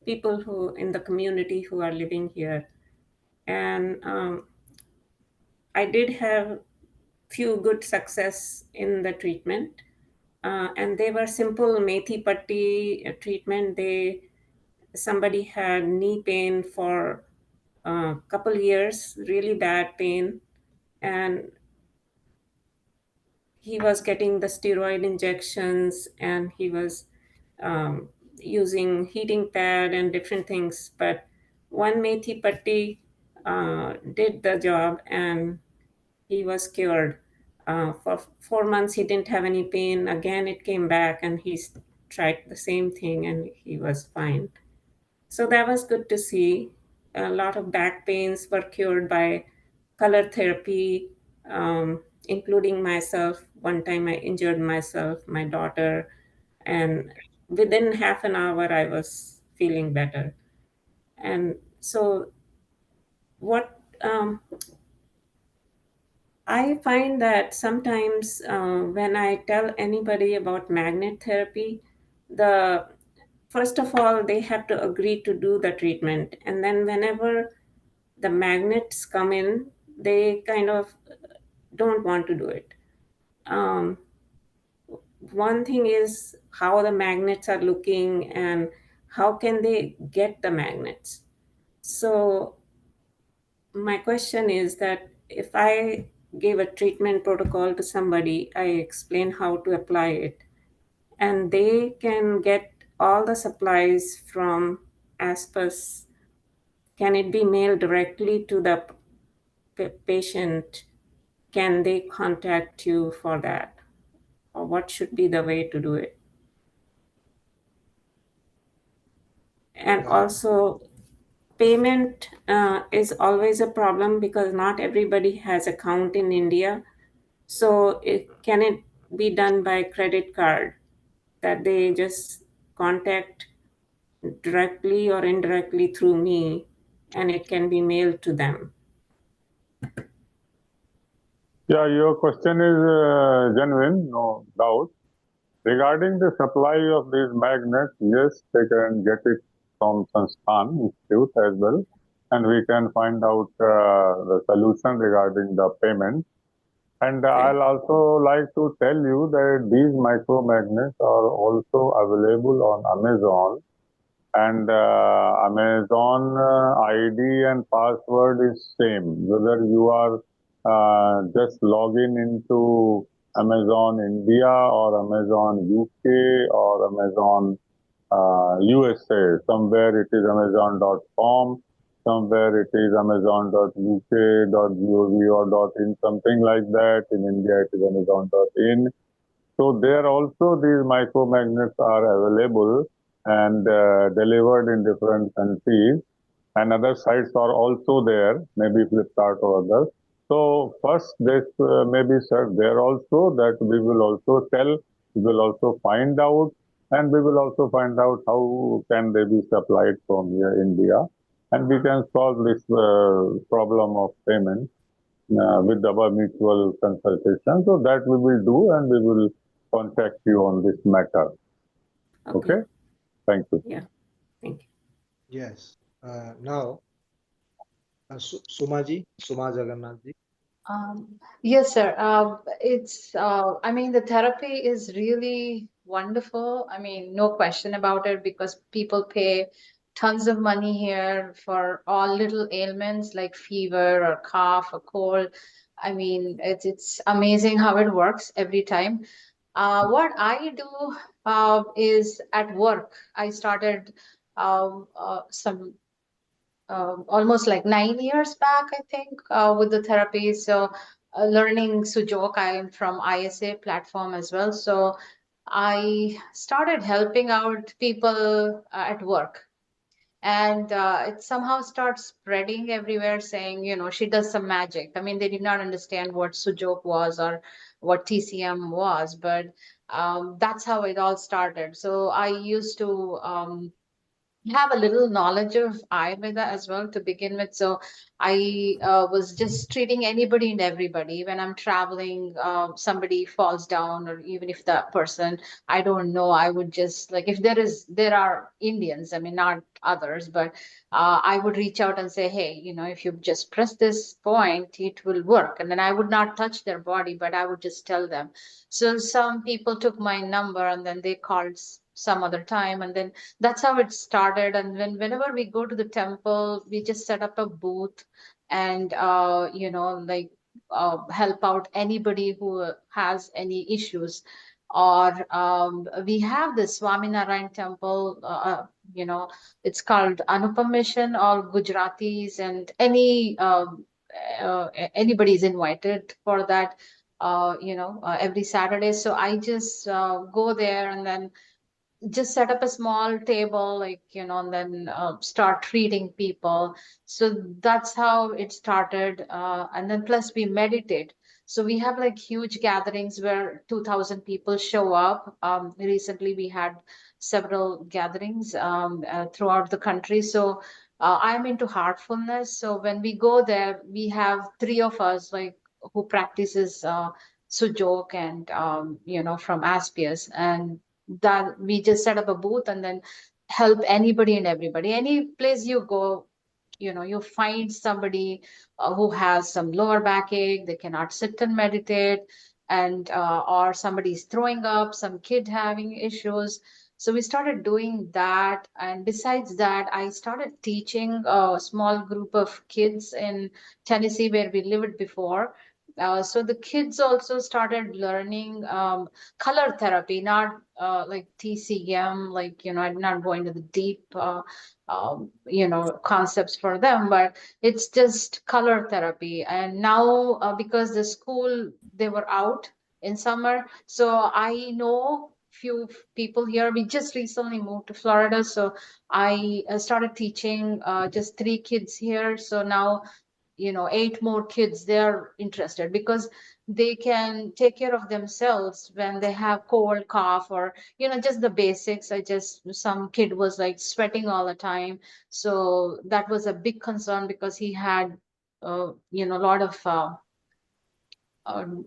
people who in the community who are living here. And I did have few good success in the treatment, and they were simple methi patti treatment. Somebody had knee pain for a couple years, really bad pain, and he was getting the steroid injections, and he was using heating pad and different things, but one methi patti did the job and he was cured. For 4 months, he didn't have any pain. Again, it came back and he tried the same thing and he was fine. So that was good to see. A lot of back pains were cured by color therapy, including myself. One time I injured myself, my daughter, and within half an hour I was feeling better. And so what I find that sometimes when I tell anybody about magnet therapy, first of all, they have to agree to do the treatment. And then whenever the magnets come in, they kind of don't want to do it. One thing is how the magnets are looking and how can they get the magnets. So my question is that if I gave a treatment protocol to somebody, I explain how to apply it, and they can get all the supplies from ASPEUS. Can it be mailed directly to the patient? Can they contact you for that? Or what should be the way to do it? And also, payment is always a problem because not everybody has account in India. So can it be done by credit card, that they just contact directly or indirectly through me and it can be mailed to them? Yeah, your question is genuine, no doubt. Regarding the supply of these magnets, yes, they can get it from Sansthan Institute as well, and we can find out the solution regarding the payment. And I'll also like to tell you that these micromagnets are also available on Amazon, and Amazon ID and password is same, whether you are just log in into Amazon India or Amazon UK or Amazon USA. Somewhere it is Amazon.com, somewhere it is Amazon.uk.gov or .in, something like that. In India it is Amazon.in. So there also these micromagnets are available and delivered in different countries, and other sites are also there, maybe Flipkart or others. So first this may be said there also, that we will also tell, we will also find out, and we will also find out how can they be supplied from here, India, and we can solve this problem of payment with our mutual consultation. So that we will do, and we will contact you on this matter. Okay? Thank you. Yeah, thank you. Yes. Now, Sumaji, Suma Jagannathji. Yes, sir. I mean, the therapy is really wonderful. I mean, no question about it, because people pay tons of money here for all little ailments like fever or cough or cold. I mean, it's amazing how it works every time. What I do is at work. I started some almost like 9 years back, I think, with the therapy. So learning Sujok, I am from ISA platform as well. So I started helping out people at work. And it somehow starts spreading everywhere, saying, she does some magic. I mean, they did not understand what Sujok was or what TCM was, but that's how it all started. So I used to have a little knowledge of Ayurveda as well to begin with. So I was just treating anybody and everybody. When I'm traveling, somebody falls down, or even if that person I don't know, I would just, like, if there are Indians, I mean, not others, but I would reach out and say, hey, if you just press this point, it will work. And then I would not touch their body, but I would just tell them. So some people took my number and then they called some other time, and then that's how it started. And whenever we go to the temple, we just set up a booth and help out anybody who has any issues. or we have the Swaminarayan temple, it's called Anupam Mission, or Gujaratis, and anybody is invited for that, every Saturday. So I just go there and then just set up a small table, and then start treating people. So that's how it started. And then plus we meditate. So we have like huge gatherings where 2,000 people show up. Recently we had several gatherings throughout the country. So I'm into heartfulness. So when we go there, we have three of us like who practices Sujok and from ASPEUS, and that we just set up a booth and then help anybody and everybody. Any place you go, you find somebody who has some lower backache, they cannot sit and meditate, and or somebody's throwing up, some kid having issues. So we started doing that. And besides that, I started teaching a small group of kids in Tennessee where we lived before. So the kids also started learning color therapy, not like TCM, I'm not going to the deep, concepts for them, but it's just color therapy. And now, because the school, they were out in summer, so I know few people here. We just recently moved to Florida, so I started teaching just 3 kids here. So now 8 more kids, they're interested because they can take care of themselves when they have cold, cough, or just the basics. Some kid was like sweating all the time, so that was a big concern because he had a lot of um,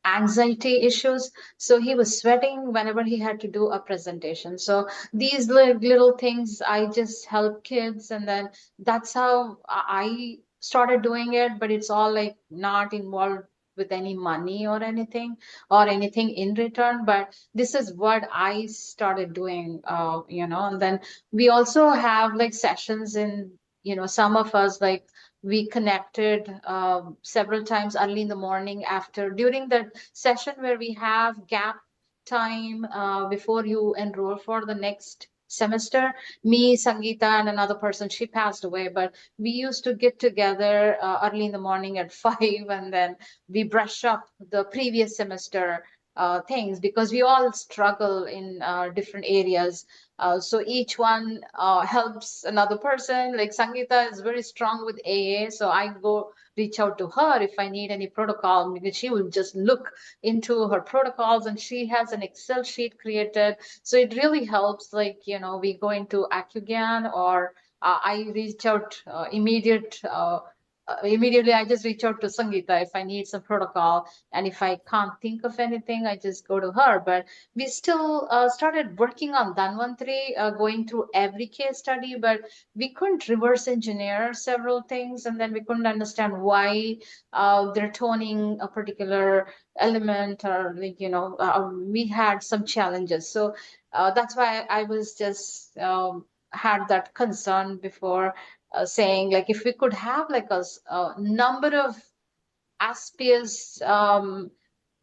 anxiety issues. So he was sweating whenever he had to do a presentation. So these little things, I just help kids. And then that's how I started doing it. But it's all like not involved with any money or anything in return. But this is what I started doing, and then we also have like sessions in, some of us, like we connected several times early in the morning after during the session where we have gap time before you enroll for the next semester. Me, Sangeeta, and another person, she passed away, but we used to get together early in the morning at 5, and then we brush up the previous semester things, because we all struggle in different areas. So each one helps another person. Like Sangeeta is very strong with AA, so I go reach out to her if I need any protocol, because she will just look into her protocols, and she has an Excel sheet created. So it really helps. We go into Acugyan, or I reach out immediately. I just reach out to Sangeeta if I need some protocol, and if I can't think of anything, I just go to her. But we still started working on Dhanvantari, going through every case study, but we couldn't reverse engineer several things, and then we couldn't understand why they're toning a particular element, or we had some challenges. So that's why I was just had that concern before, saying like if we could have like a number of ASPEUS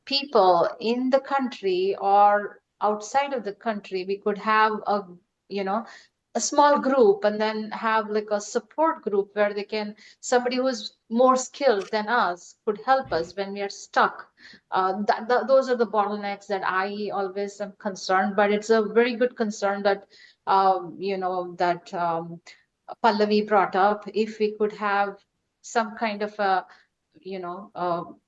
people in the country or outside of the country, we could have you know a small group, and then have like a support group where somebody who's more skilled than us could help us when we are stuck. Those are the bottlenecks that I always am concerned. But it's a very good concern that that Pallavi brought up. If we could have some kind of a you know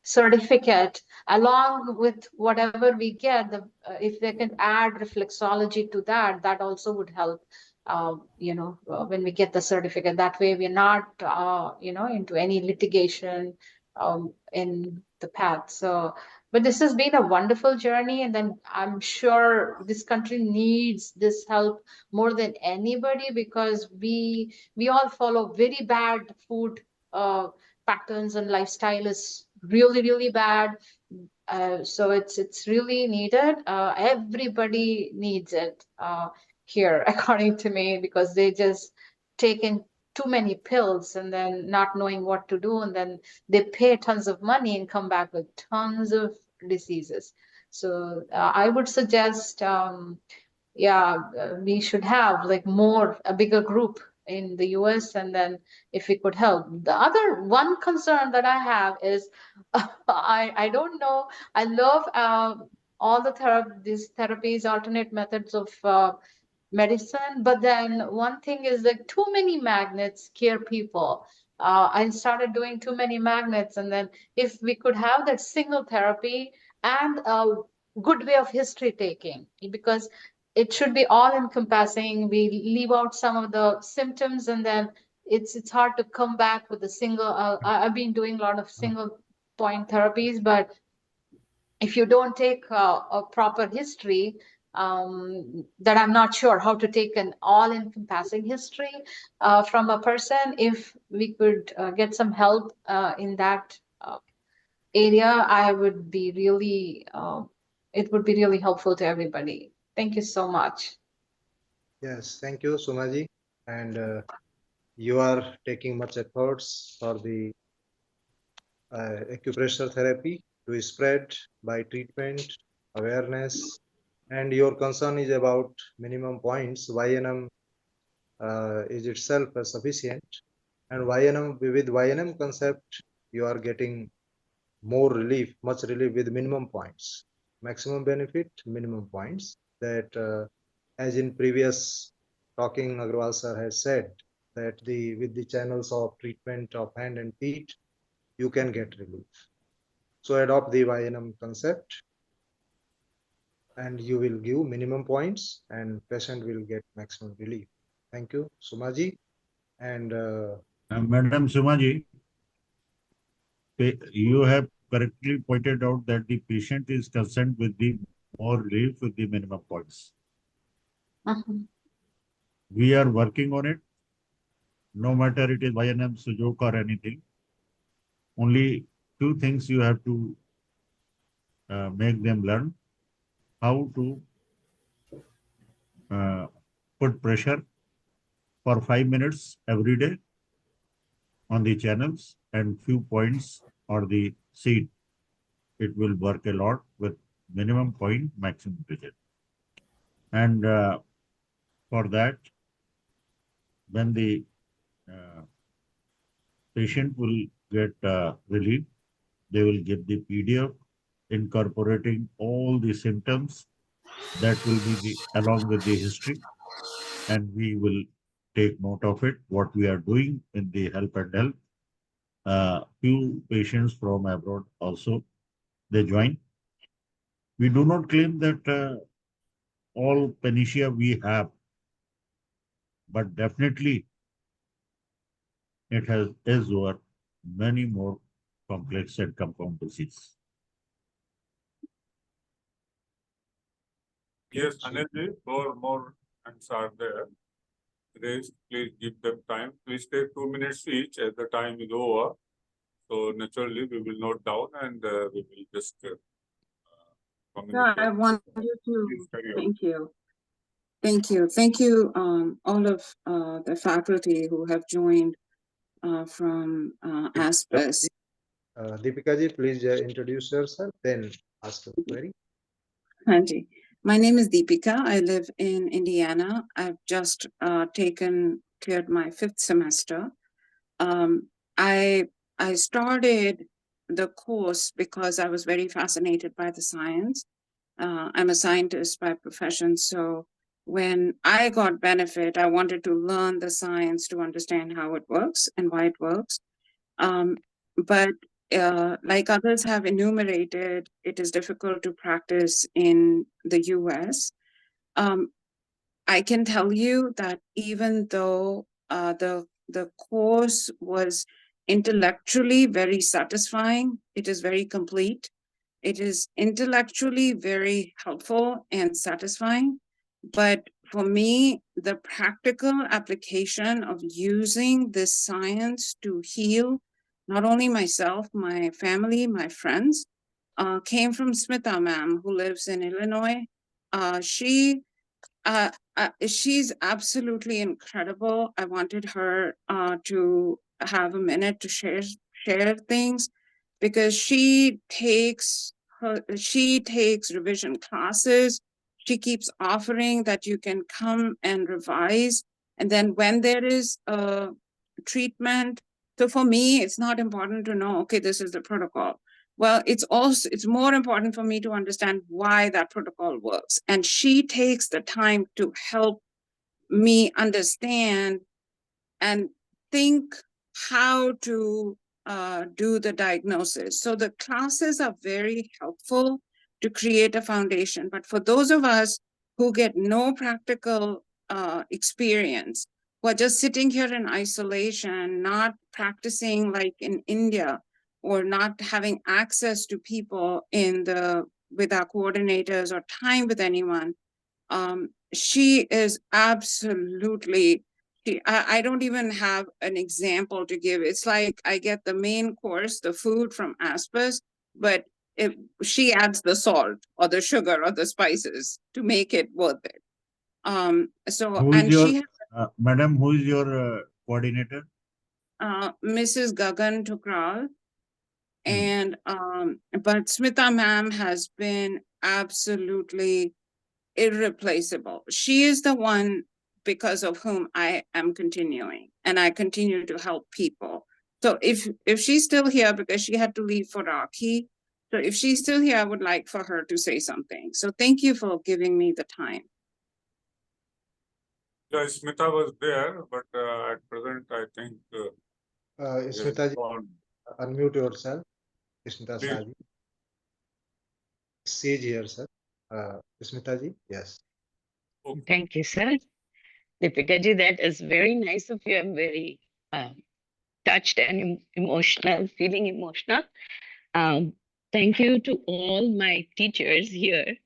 certificate along with whatever we get, if they can add reflexology to that, that also would help. When we get the certificate, that way we're not into any litigation in the path. So but this has been a wonderful journey, and then I'm sure this country needs this help more than anybody, because we all follow very bad food patterns, and lifestyle is really, really bad. So it's really needed. Everybody needs it here, according to me, because they just taken too many pills and then not knowing what to do, and then they pay tons of money and come back with tons of diseases. So I would suggest, we should have like a bigger group in the US, and then if we could help. The other one concern that I have is I don't know. I love all these therapies, alternate methods of medicine, but then one thing is that too many magnets scare people. I started doing too many magnets, and then if we could have that single therapy and a good way of history taking, because it should be all encompassing. We leave out some of the symptoms, and then it's hard to come back with a single. I've been doing a lot of single point therapies, but if you don't take a proper history, that I'm not sure how to take an all-encompassing history from a person. If we could get some help in that area, it would be really helpful to everybody. Thank you so much. Yes, thank you, Sumaji. And you are taking much efforts for the acupressure therapy to spread by treatment, awareness, and your concern is about minimum points. YNM is itself sufficient, and YNM, with YNM concept, you are getting more relief, much relief with minimum points. Maximum benefit, minimum points. That as in previous talking, Agrawal sir has said that with the channels of treatment of hand and feet, you can get relief. So adopt the YNM concept, and you will give minimum points, and patient will get maximum relief. Thank you, Sumaji. And Madam Sumaji, you have correctly pointed out that the patient is concerned with the more relief with the minimum points. We are working on it. No matter it is YNM, Sujok or anything. Only two things you have to make them learn: how to put pressure for 5 minutes every day on the channels and few points or the seat. It will work a lot with minimum point, maximum result. And for that, when the patient will get relief, they will get the PDF incorporating all the symptoms that will be along with the history, and we will take note of it, what we are doing in the help and health. Few patients from abroad also, they join. We do not claim that all panacea we have, but definitely it is over many more complex and compound disease. Yes, Anilji, more hands are there. Please give them time. Please take 2 minutes each as the time is over. So naturally we will note down, and we will just communicate. I wanted to thank you. Thank you, all of the faculty who have joined from ASPEUS. Deepika ji, please introduce yourself, then ask the query. Hanji. My name is Deepika. I live in Indiana. I've just cleared my 5th semester. I started the course because I was very fascinated by the science. I'm a scientist by profession, so when I got benefit, I wanted to learn the science to understand how it works and why it works. But like others have enumerated, it is difficult to practice in the US. I can tell you that even though the course was intellectually very satisfying, it is very complete. It is intellectually very helpful and satisfying. But for me, the practical application of using this science to heal not only myself, my family, my friends, came from Smita ma'am, who lives in Illinois. She's absolutely incredible. I wanted her to have a minute to share things, because she takes she takes revision classes. She keeps offering that you can come and revise. And then when there is a treatment, so for me, it's not important to know, okay, this is the protocol. Well, it's more important for me to understand why that protocol works. And she takes the time to help me understand and think how to do the diagnosis. So the classes are very helpful to create a foundation. But for those of us who get no practical experience, who are just sitting here in isolation, not practicing like in India, or not having access to people with our coordinators or time with anyone, she is absolutely, I don't even have an example to give. It's like I get the main course, the food from ASPEUS, but she adds the salt or the sugar or the spices to make it worth it. Who is your, madam, who is your coordinator? Mrs. Gagan Tukral. And but Smita ma'am has been absolutely irreplaceable. She is the one because of whom I am continuing, and I continue to help people. So if she's still here, because she had to leave for Rocky, so if she's still here, I would like for her to say something. So thank you for giving me the time. Yeah, Smita was there, but at present, I think. Smita ji, unmute yourself. Smita Please. Saji. She is here, sir. Smita ji, yes. Okay. Thank you, sir. Deepika ji, that is very nice of you. I'm very touched and emotional, feeling emotional. Thank you to all my teachers here.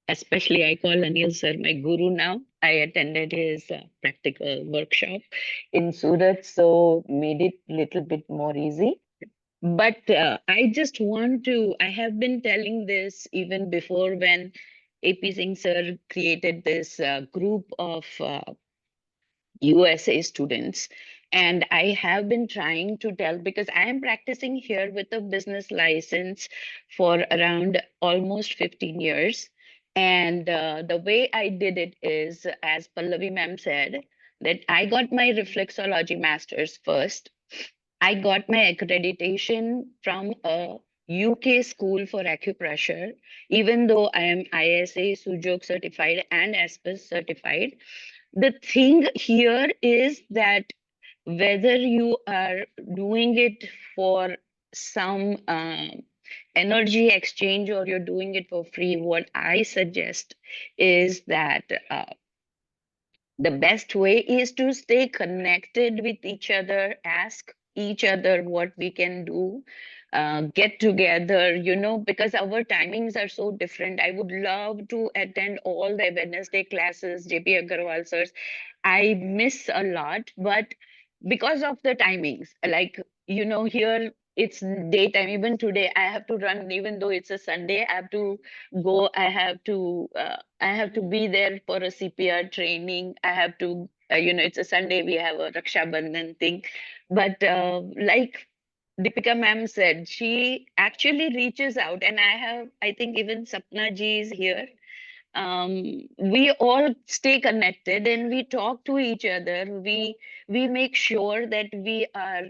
Especially I call Anil sir my guru now. I attended his practical workshop in Surat, so made it little bit more easy. But I just want to, I have been telling this even before when AP Singh sir created this group of USA students. And I have been trying to tell, because I am practicing here with a business license for around almost 15 years. And the way I did it is, as Pallavi ma'am said, that I got my reflexology master's first. I got my accreditation from a UK school for acupressure, even though I am ISA, Sujok certified and ASPEUS certified. The thing here is that whether you are doing it for some energy exchange or you're doing it for free, what I suggest is that the best way is to stay connected with each other, ask each other what we can do, get together, because our timings are so different. I would love to attend all the Wednesday classes, JP Agrawal sirs. I miss a lot, but because of the timings, like, here it's daytime. Even today, I have to run, even though it's a Sunday, I have to go, I have to be there for a CPR training. I have to, it's a Sunday, we have a Raksha Bandhan thing. But like Deepika ma'am said, she actually reaches out, and I think even Sapna ji is here. We all stay connected and we talk to each other. We make sure that we are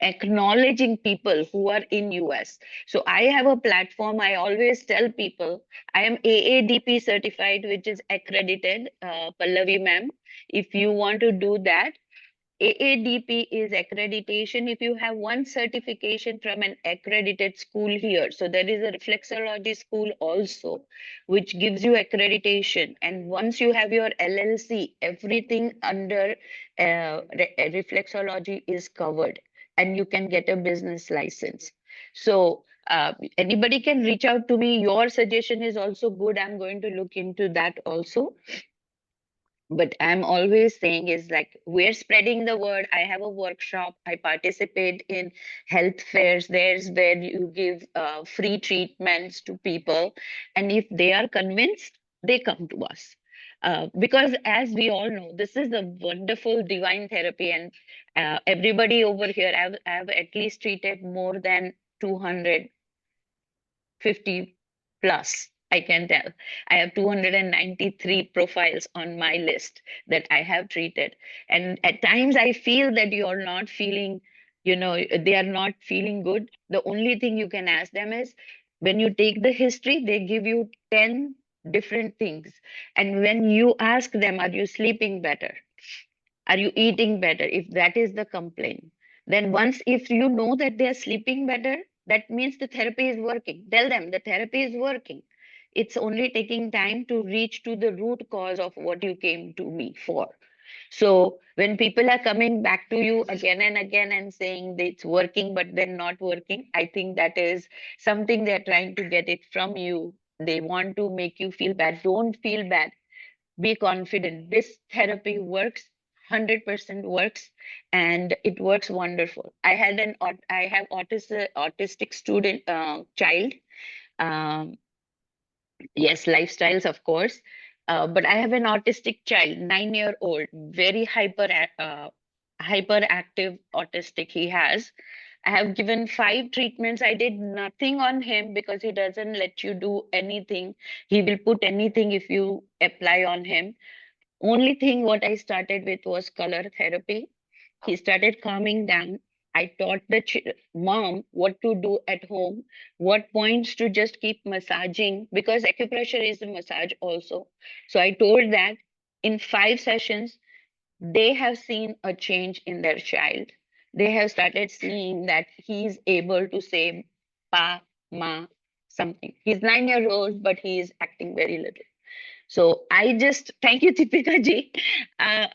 acknowledging people who are in US. So I have a platform. I always tell people I am AADP certified, which is accredited. Pallavi ma'am, if you want to do that, AADP is accreditation if you have one certification from an accredited school here. So there is a reflexology school also, which gives you accreditation. And once you have your LLC, everything under reflexology is covered and you can get a business license. So anybody can reach out to me. Your suggestion is also good. I'm going to look into that also. But I'm always saying is like, we're spreading the word. I have a workshop. I participate in health fairs. There's where you give free treatments to people. And if they are convinced, they come to us. Because as we all know, this is a wonderful divine therapy. And everybody over here, I've at least treated more than 200 50 plus. I can tell. I have 293 profiles on my list that I have treated. And at times I feel that you're not feeling, they are not feeling good. The only thing you can ask them is, when you take the history, they give you 10 different things. And when you ask them, are you sleeping better? Are you eating better? If that is the complaint, then once if you know that they are sleeping better, that means the therapy is working. Tell them the therapy is working. It's only taking time to reach to the root cause of what you came to me for. So when people are coming back to you again and again and saying that it's working, but then not working, I think that is something they're trying to get it from you. They want to make you feel bad. Don't feel bad. Be confident. This therapy works, 100% works, and it works wonderful. I have autistic student child. Um, yes, lifestyles, of course. But I have an autistic child, 9-year-old, very hyperactive autistic he has. I have given 5 treatments. I did nothing on him because he doesn't let you do anything. He will put anything if you apply on him. Only thing what I started with was color therapy. He started calming down. I taught the mom what to do at home, what points to just keep massaging, because acupressure is a massage also. So I told that in 5 sessions, they have seen a change in their child. They have started seeing that he's able to say pa, ma, something. He's 9 years old, but he is acting very little. So I just thank you, Deepika ji.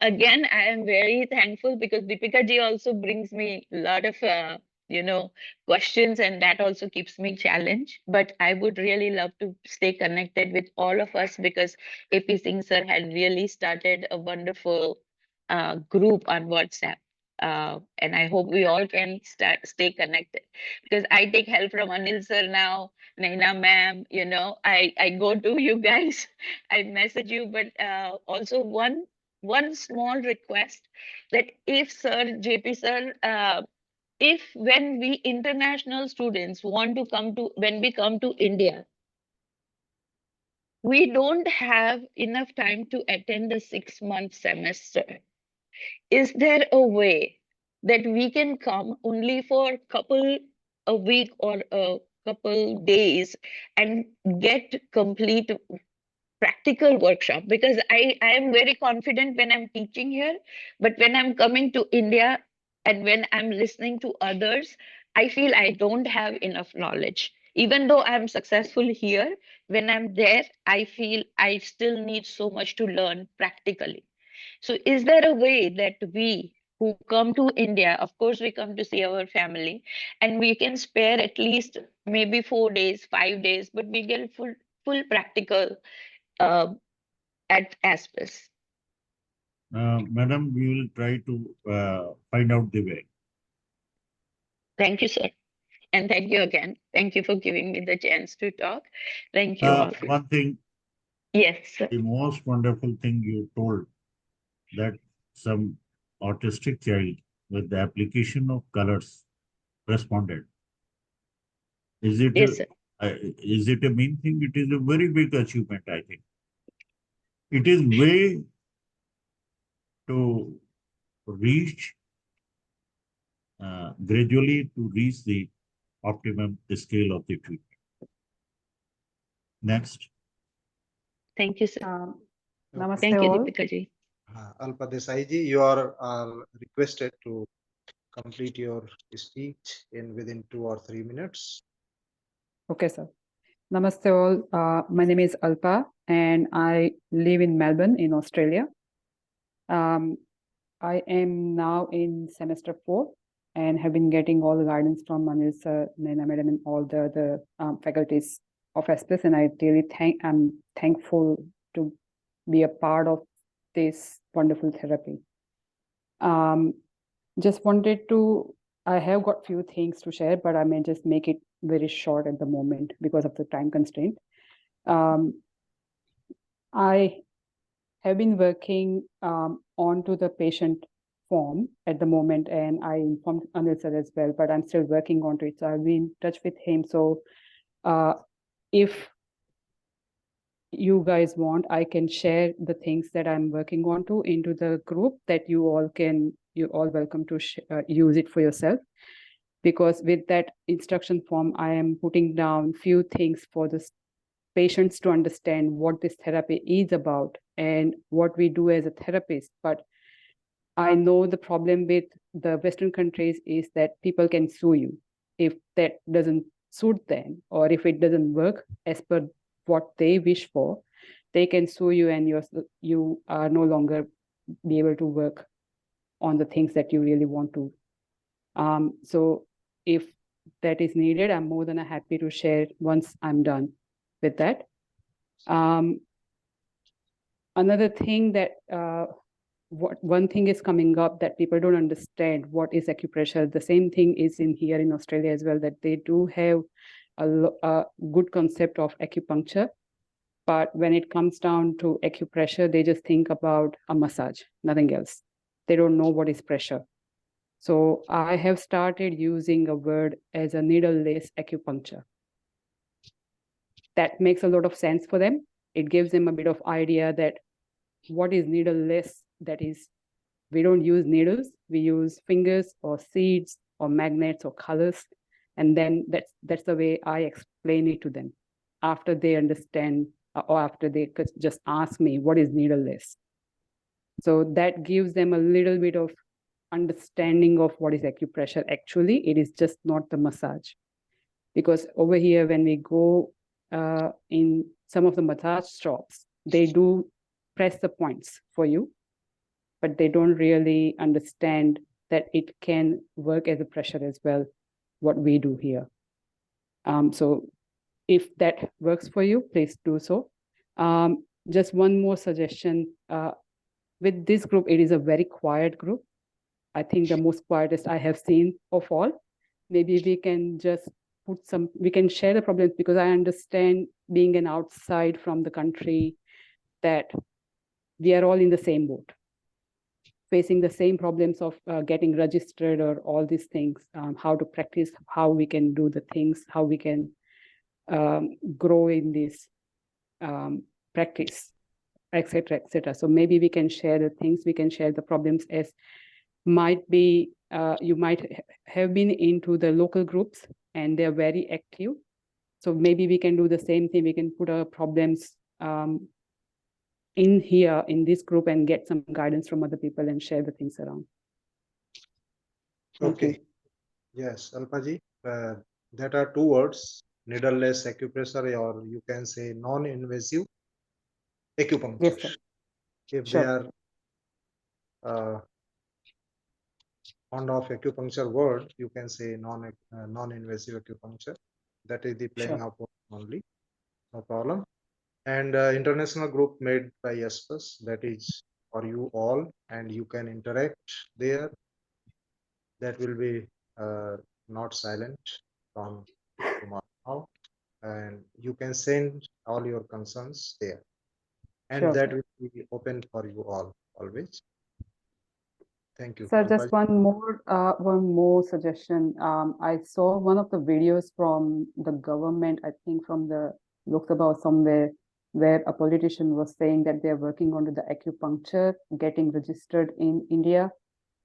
Again, I am very thankful because Deepika ji also brings me a lot of questions, and that also keeps me challenged. But I would really love to stay connected with all of us because AP Singh sir had really started a wonderful group on WhatsApp. And I hope we all can stay connected because I take help from Anil sir now, Naina ma'am, I go to you guys, I message you, but also one small request that if sir, JP sir, if when we international students want to come to, when we come to India, we don't have enough time to attend the 6-month semester. Is there a way that we can come only for a week or a couple days and get complete practical workshop? Because I am very confident when I'm teaching here, but when I'm coming to India and when I'm listening to others, I feel I don't have enough knowledge. Even though I'm successful here, when I'm there, I feel I still need so much to learn practically. So is there a way that we who come to India, of course we come to see our family, and we can spare at least maybe 4 days, 5 days, but we get full practical uh, at ASPEUS? Madam, we will try to find out the way. Thank you, sir. And thank you again. Thank you for giving me the chance to talk. Thank you all. One thing. Yes, sir. The most wonderful thing you told, that some autistic child with the application of colors responded. Is it Yes, sir. Is it a mean thing? It is a very big achievement, I think. It is way to reach gradually to reach the optimum scale of the treatment. Next. Thank you, sir. Namaste Thank you, all. Deepika ji. Alpa Desai ji, you are requested to complete your speech within 2 or 3 minutes. Okay, sir. Namaste all. My name is Alpa and I live in Melbourne in Australia. I am now in semester 4 and have been getting all the guidance from Anil sir, Naina madam, and all the faculties of ASPEUS, and I really I'm thankful to be a part of this wonderful therapy. Just wanted to, I have got few things to share, but I may just make it very short at the moment because of the time constraint. I have been working onto the patient form at the moment, and I informed Anil sir as well, but I'm still working onto it. So I'll be in touch with him. So if you guys want, I can share the things that I'm working on into the group that you're all welcome to use it for yourself. Because with that instruction form, I am putting down few things for the patients to understand what this therapy is about and what we do as a therapist. But I know the problem with the Western countries is that people can sue you if that doesn't suit them, or if it doesn't work as per what they wish for. They can sue you, and you are no longer be able to work on the things that you really want to. So if that is needed, I'm more than happy to share once I'm done with that. Another thing that one thing is coming up that people don't understand what is acupressure. The same thing is in here in Australia as well, that they do have a good concept of acupuncture. But when it comes down to acupressure, they just think about a massage, nothing else. They don't know what is pressure. So I have started using a word as a needle-less acupuncture. That makes a lot of sense for them. It gives them a bit of idea that what is needle-less. That is, we don't use needles, we use fingers or seeds or magnets or colors. And then that's the way I explain it to them after they understand, or after they just ask me what is needleless. So that gives them a little bit of understanding of what is acupressure. Actually, it is just not the massage. Because over here, when we go in some of the massage shops, they do press the points for you, but they don't really understand that it can work as a pressure as well, what we do here. So if that works for you, please do so. Just one more suggestion. With this group, it is a very quiet group. I think the most quietest I have seen of all. Maybe we can just we can share the problems, because I understand, being an outside from the country, that we are all in the same boat, facing the same problems of getting registered or all these things, how to practice, how we can do the things, how we can grow in this practice, etc., etc. So maybe we can share the things, we can share the problems, as might be, you might have been into the local groups and they're very active. So maybe we can do the same thing. We can put our problems in here, in this group, and get some guidance from other people and share the things around. Okay. Yes, Alpaji, that are two words, needleless acupressure, or you can say non-invasive acupuncture. Yes, sir. If Sure. they are fond of acupuncture word, you can say non-invasive acupuncture. That is the playing Sure. out only, no problem. And international group made by ASPEUS, that is for you all, and you can interact there. That will be not silent from tomorrow, and you can send all your concerns there, and Sure, that sir. will be open for you all always. Thank you. Sir, just Alpaji. one more suggestion. I saw one of the videos from the government, I think from the Lok Sabha or somewhere, where a politician was saying that they're working on the acupuncture, getting registered in India.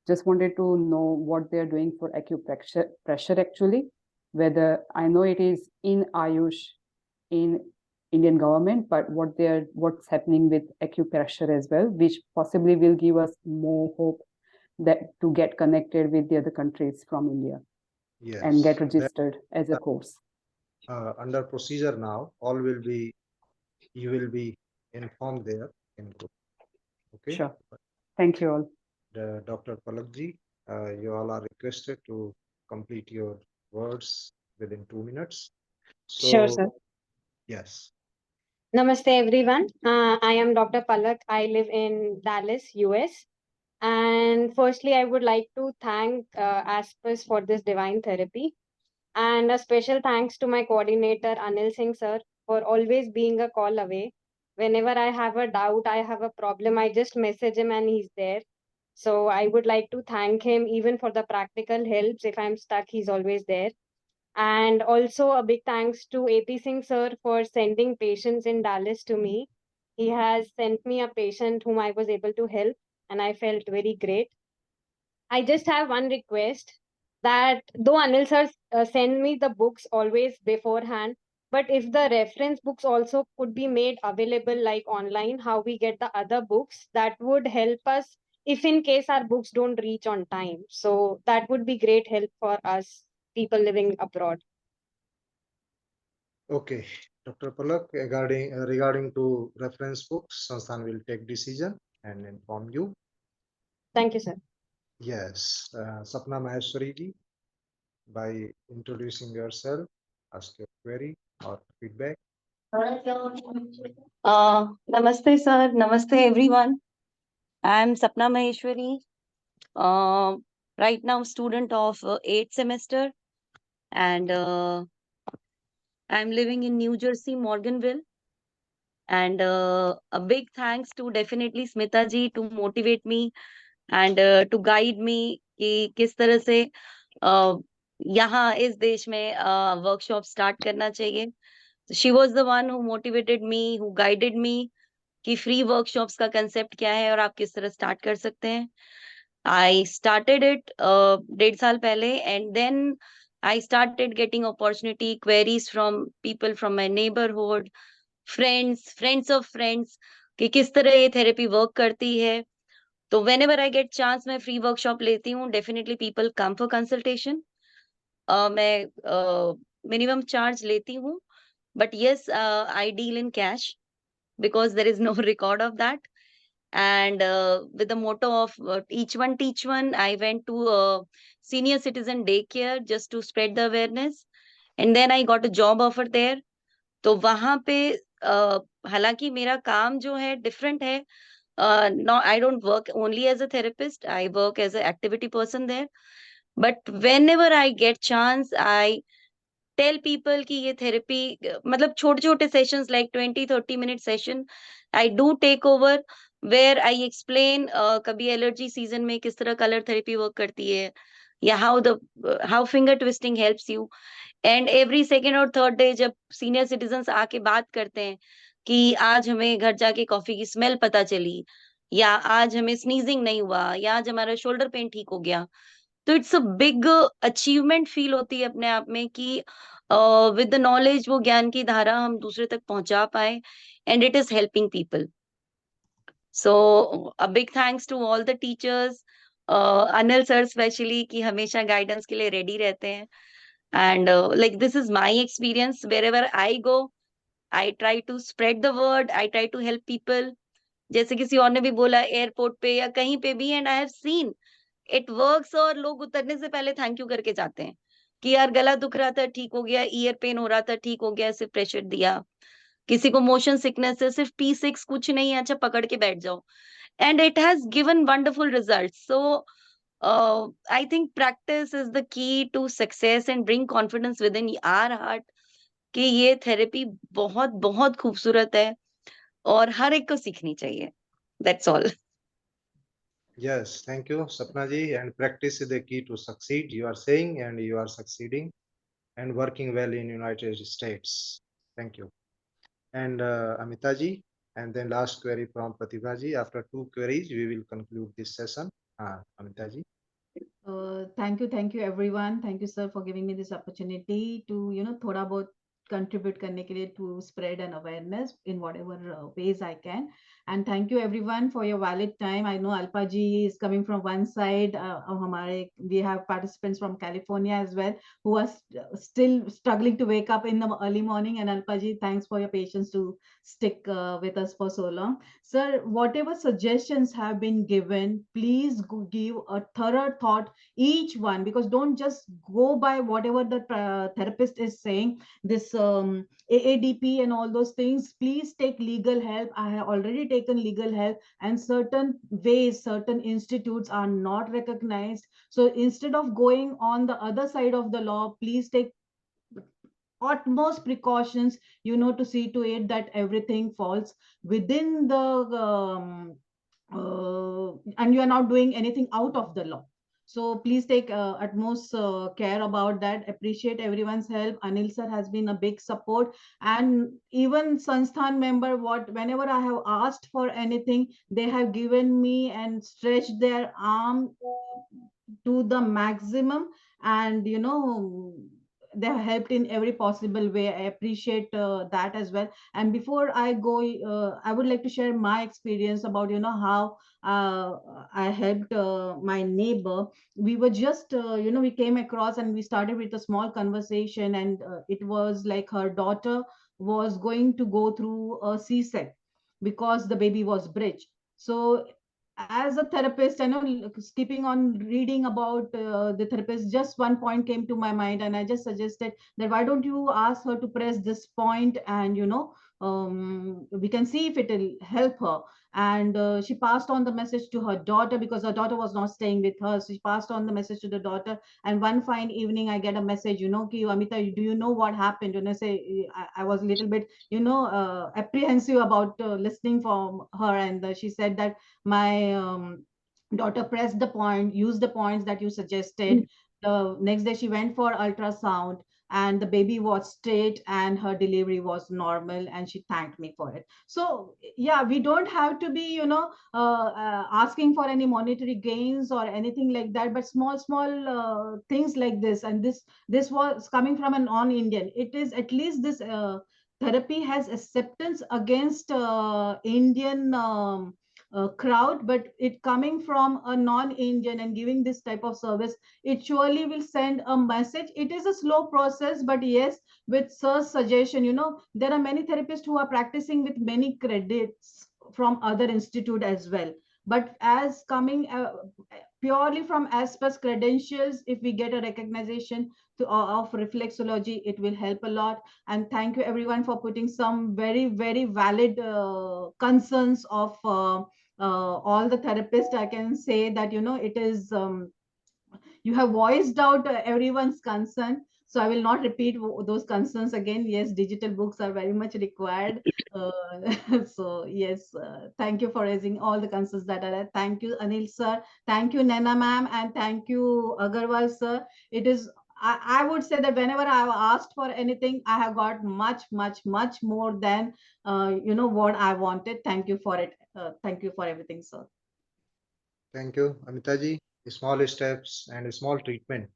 Just wanted to know what they're doing for acupressure actually, whether, I know it is in Ayush in Indian government, but what's happening with acupressure as well, which possibly will give us more hope that to get connected with the other countries from India. Yes, and get registered as a course. Under procedure now, all will be, you will be informed there in group. Okay. Sure. Thank you all. Dr. Palakji, you all are requested to complete your words within 2 minutes. So, sure, sir. Yes. Namaste, everyone. I am Dr. Palak. I live in Dallas, US. And firstly, I would like to thank ASPEUS for this divine therapy. And a special thanks to my coordinator, Anil Singh, sir, for always being a call away. Whenever I have a doubt, I have a problem, I just message him and he's there. So I would like to thank him even for the practical helps. If I'm stuck, he's always there. And also a big thanks to AP Singh sir for sending patients in Dallas to me. He has sent me a patient whom I was able to help, and I felt very great. I just have one request, that though Anil sir send me the books always beforehand, but if the reference books also could be made available like online, how we get the other books, that would help us if in case our books don't reach on time. So that would be great help for us people living abroad. Okay, Dr. Palak, regarding to reference books, Sansthan will take decision and inform you. Thank you, sir. Yes, Sapna Maheshwari ji, by introducing yourself, ask your query or feedback. Namaste, sir. Namaste, everyone. I am Sapna Maheshwari. Right now, student of 8th semester, and I'm living in New Jersey, Morganville. And a big thanks to definitely Smita ji to motivate me and to guide me कि किस तरह से यहाँ इस देश में workshop start करना चाहिए. She was the one who motivated me, who guided me कि फ्री वर्कशॉप्स का कंसेप्ट क्या है और आप किस तरह स्टार्ट कर सकते हैं. I started it 1.5 साल पहले, and then I started getting opportunity queries from people from my neighborhood, friends of friends कि किस तरह ये थेरेपी वर्क करती है. तो whenever I get chance मैं फ्री वर्कशॉप लेती हूँ. Definitely people come for consultation. मैं मिनिमम चार्ज लेती हूँ, but yes, I deal in cash because there is no record of that. And with the motto of each one teach one, I went to senior citizen daycare just to spread the awareness, and then I got a job offer there. तो वहां पे हालांकि मेरा काम जो है different है. No, I don't work only as a therapist. I work as an activity person there. But whenever I get chance, I tell people कि ये therapy मतलब छोटे छोटे sessions like 20-30 minute session I do take over, where I explain कभी allergy season में किस तरह color therapy work करती है, या how finger twisting helps you. And every second और third day जब senior citizens आके बात करते हैं कि आज हमें घर जाके कॉफी की स्मेल पता चली, या आज हमें स्नीजिंग नहीं हुआ, या आज हमारा शोल्डर पेन ठीक हो गया, तो it's a big achievement feel होती है अपने आप में कि विद द नॉलेज वो ज्ञान की धारा हम दूसरे तक पहुंचा पाए, and it is helping people. So a big thanks to all the teachers, Anil sir specially कि हमेशा गाइडेंस के लिए रेडी रहते हैं. And like this is my experience, wherever I go I try to spread the word, I try to help people. जैसे किसी और ने भी बोला एयरपोर्ट पे या कहीं पे भी, and I have seen it works, और लोग उतरने से पहले थैंक यू करके जाते हैं कि यार गला दुख रहा था ठीक हो गया, ईयर पेन हो रहा था ठीक हो गया, सिर्फ प्रेशर दिया. किसी को मोशन सिकनेस है, सिर्फ P6 कुछ नहीं है, अच्छा पकड़ के बैठ जाओ, and it has given wonderful result. So I think practice is the key to success and bring confidence within our heart कि ये थेरेपी बहुत बहुत खूबसूरत है और हर एक को सीखनी चाहिए. That's all. Yes, thank you, Sapna ji. And practice is the key to succeed. You are saying, and you are succeeding and working well in United States. Thank you. And Amita ji, and then last query from Pratibha ji. After 2 queries, we will conclude this session. Amita ji. Thank you everyone. Thank you sir for giving me this opportunity to thoda bahut contribute करने के लिए to spread an awareness in whatever ways I can. And thank you everyone for your valid time. I know Alpa ji is coming from one side. We have participants from California as well who are still struggling to wake up in the early morning. And Alpa ji, thanks for your patience to stick with us for so long. Sir, whatever suggestions have been given, please give a thorough thought each one, because don't just go by whatever the therapist is saying. This AADP and all those things, please take legal help. I have already taken legal help, and certain ways, certain institutes are not recognized. So instead of going on the other side of the law, please take utmost precautions, to see to it that everything falls within the and you are not doing anything out of the law. So please take utmost care about that. Appreciate everyone's help. Anil sir has been a big support, and even sansthan member, whenever I have asked for anything, they have given me and stretched their arm to the maximum, and they have helped in every possible way. I appreciate that as well. And before I go, I would like to share my experience about how I helped my neighbor. We were just we came across and we started with a small conversation, and it was like her daughter was going to go through a c-sec because the baby was bridge. So as a therapist, I know, keeping on reading about the therapist, just one point came to my mind, and I just suggested that why don't you ask her to press this point, and we can see if it will help her. And she passed on the message to her daughter, because her daughter was not staying with her. So she passed on the message to the daughter, and one fine evening I get a message, Ki Amita, do you know what happened? And I say, I was a little bit apprehensive about listening from her, and she said that my daughter pressed the point, used the points that you suggested. The next day she went for ultrasound, and the baby was straight and her delivery was normal, and she thanked me for it. So yeah, we don't have to be asking for any monetary gains or anything like that, but small things like this. And this was coming from a non-Indian. It is at least this therapy has acceptance against Indian crowd, but it coming from a non-Indian and giving this type of service, it surely will send a message. It is a slow process, but yes, with sir's suggestion, there are many therapists who are practicing with many credits from other institute as well. But as coming purely from ASPEUS credentials, if we get a recognition of reflexology, it will help a lot. And thank you everyone for putting some very, very valid concerns of all the therapists. I can say that, it is, you have voiced out everyone's concern. So I will not repeat those concerns again. Yes, digital books are very much required. So yes, thank you for raising all the concerns that are there. Thank you, Anil sir. Thank you, Nana ma'am, and thank you, Agrawal sir. It is, I would say that whenever I have asked for anything, I have got much, much, much more than what I wanted. Thank you for it. Thank you for everything, sir. Thank you, Amitaji. Small steps and a small treatment.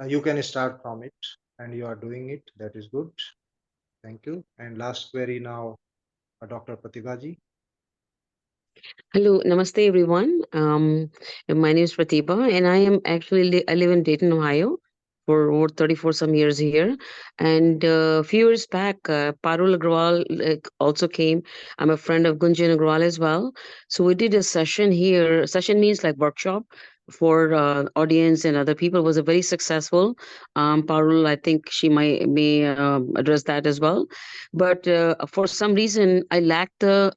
You can start from it, and you are doing it. That is good. Thank you. And last query now, Dr. Pratibhaji. Hello, namaste everyone. My name is Pratibha, and I am actually I live in Dayton, Ohio, for over 34 some years here. And a few years back, Parul Agrawal also came. I'm a friend of Gunjan Agrawal as well. So we did a session here. Session means like workshop for audience and other people. It was a very successful. Parul, I think she may address that as well. But for some reason, I lack the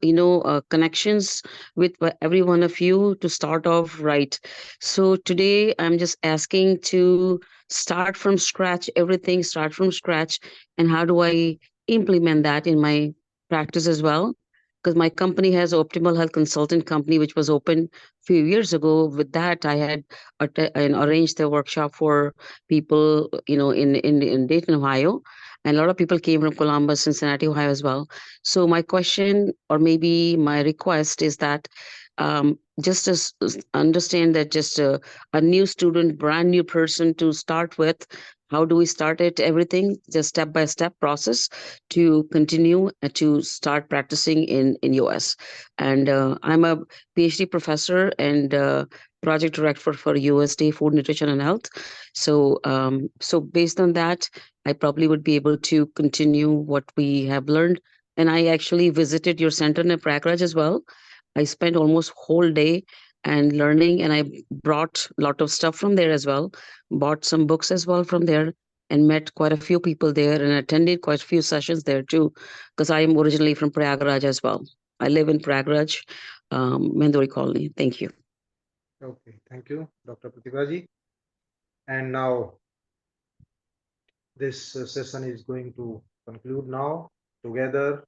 connections with every one of you to start off right. So today I'm just asking to start from scratch, everything start from scratch. And how do I implement that in my practice as well? Because my company has Optimal Health Consultant Company, which was open a few years ago. With that, I had and arranged the workshop for people, in Dayton, Ohio. And a lot of people came from Columbus, Cincinnati, Ohio as well. So my question, or maybe my request, is that just to understand that just a new student, brand new person to start with, how do we start it? Everything, just step by step process to continue to start practicing in US. And I'm a PhD professor and project director for USDA Food, Nutrition and Health. So, so based on that, I probably would be able to continue what we have learned. And I actually visited your center in Prayagraj as well. I spent almost whole day and learning, and I brought a lot of stuff from there as well, bought some books as well from there, and met quite a few people there and attended quite a few sessions there too, because I am originally from Prayagraj as well. I live in Prayagraj, Mendori Colony. Thank you. Okay, thank you, Dr. Pratibhaji. And now this session is going to conclude now. Together,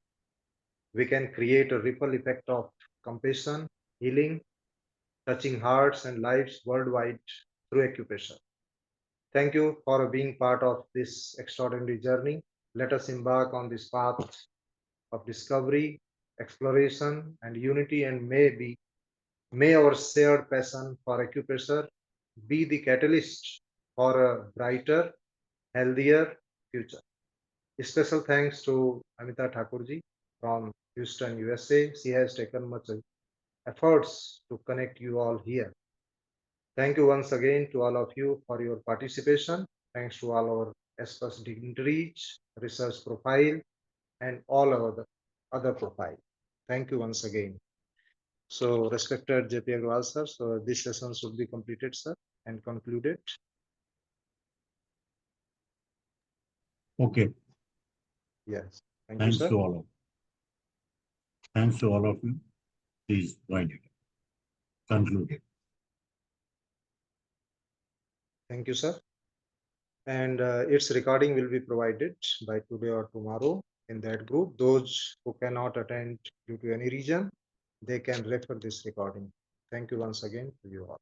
we can create a ripple effect of compassion, healing, touching hearts and lives worldwide through acupressure. Thank you for being part of this extraordinary journey. Let us embark on this path of discovery, exploration, and unity, and may our shared passion for acupressure be the catalyst for a brighter, healthier future. Special thanks to Amita Thakurji from Houston, USA. She has taken much efforts to connect you all here. Thank you once again to all of you for your participation. Thanks to all our ASPEUS dignitaries, research profile, and all our other profile. Thank you once again. So, respected JP Agrawal sir, so this session should be completed, sir, and concluded. Okay. Yes. Thank Thanks you, sir. to all of Thanks to all of you. Please wind it. Conclude it. Thank you, sir. And its recording will be provided by today or tomorrow in that group. Those who cannot attend due to any reason, they can refer this recording. Thank you once again to you all.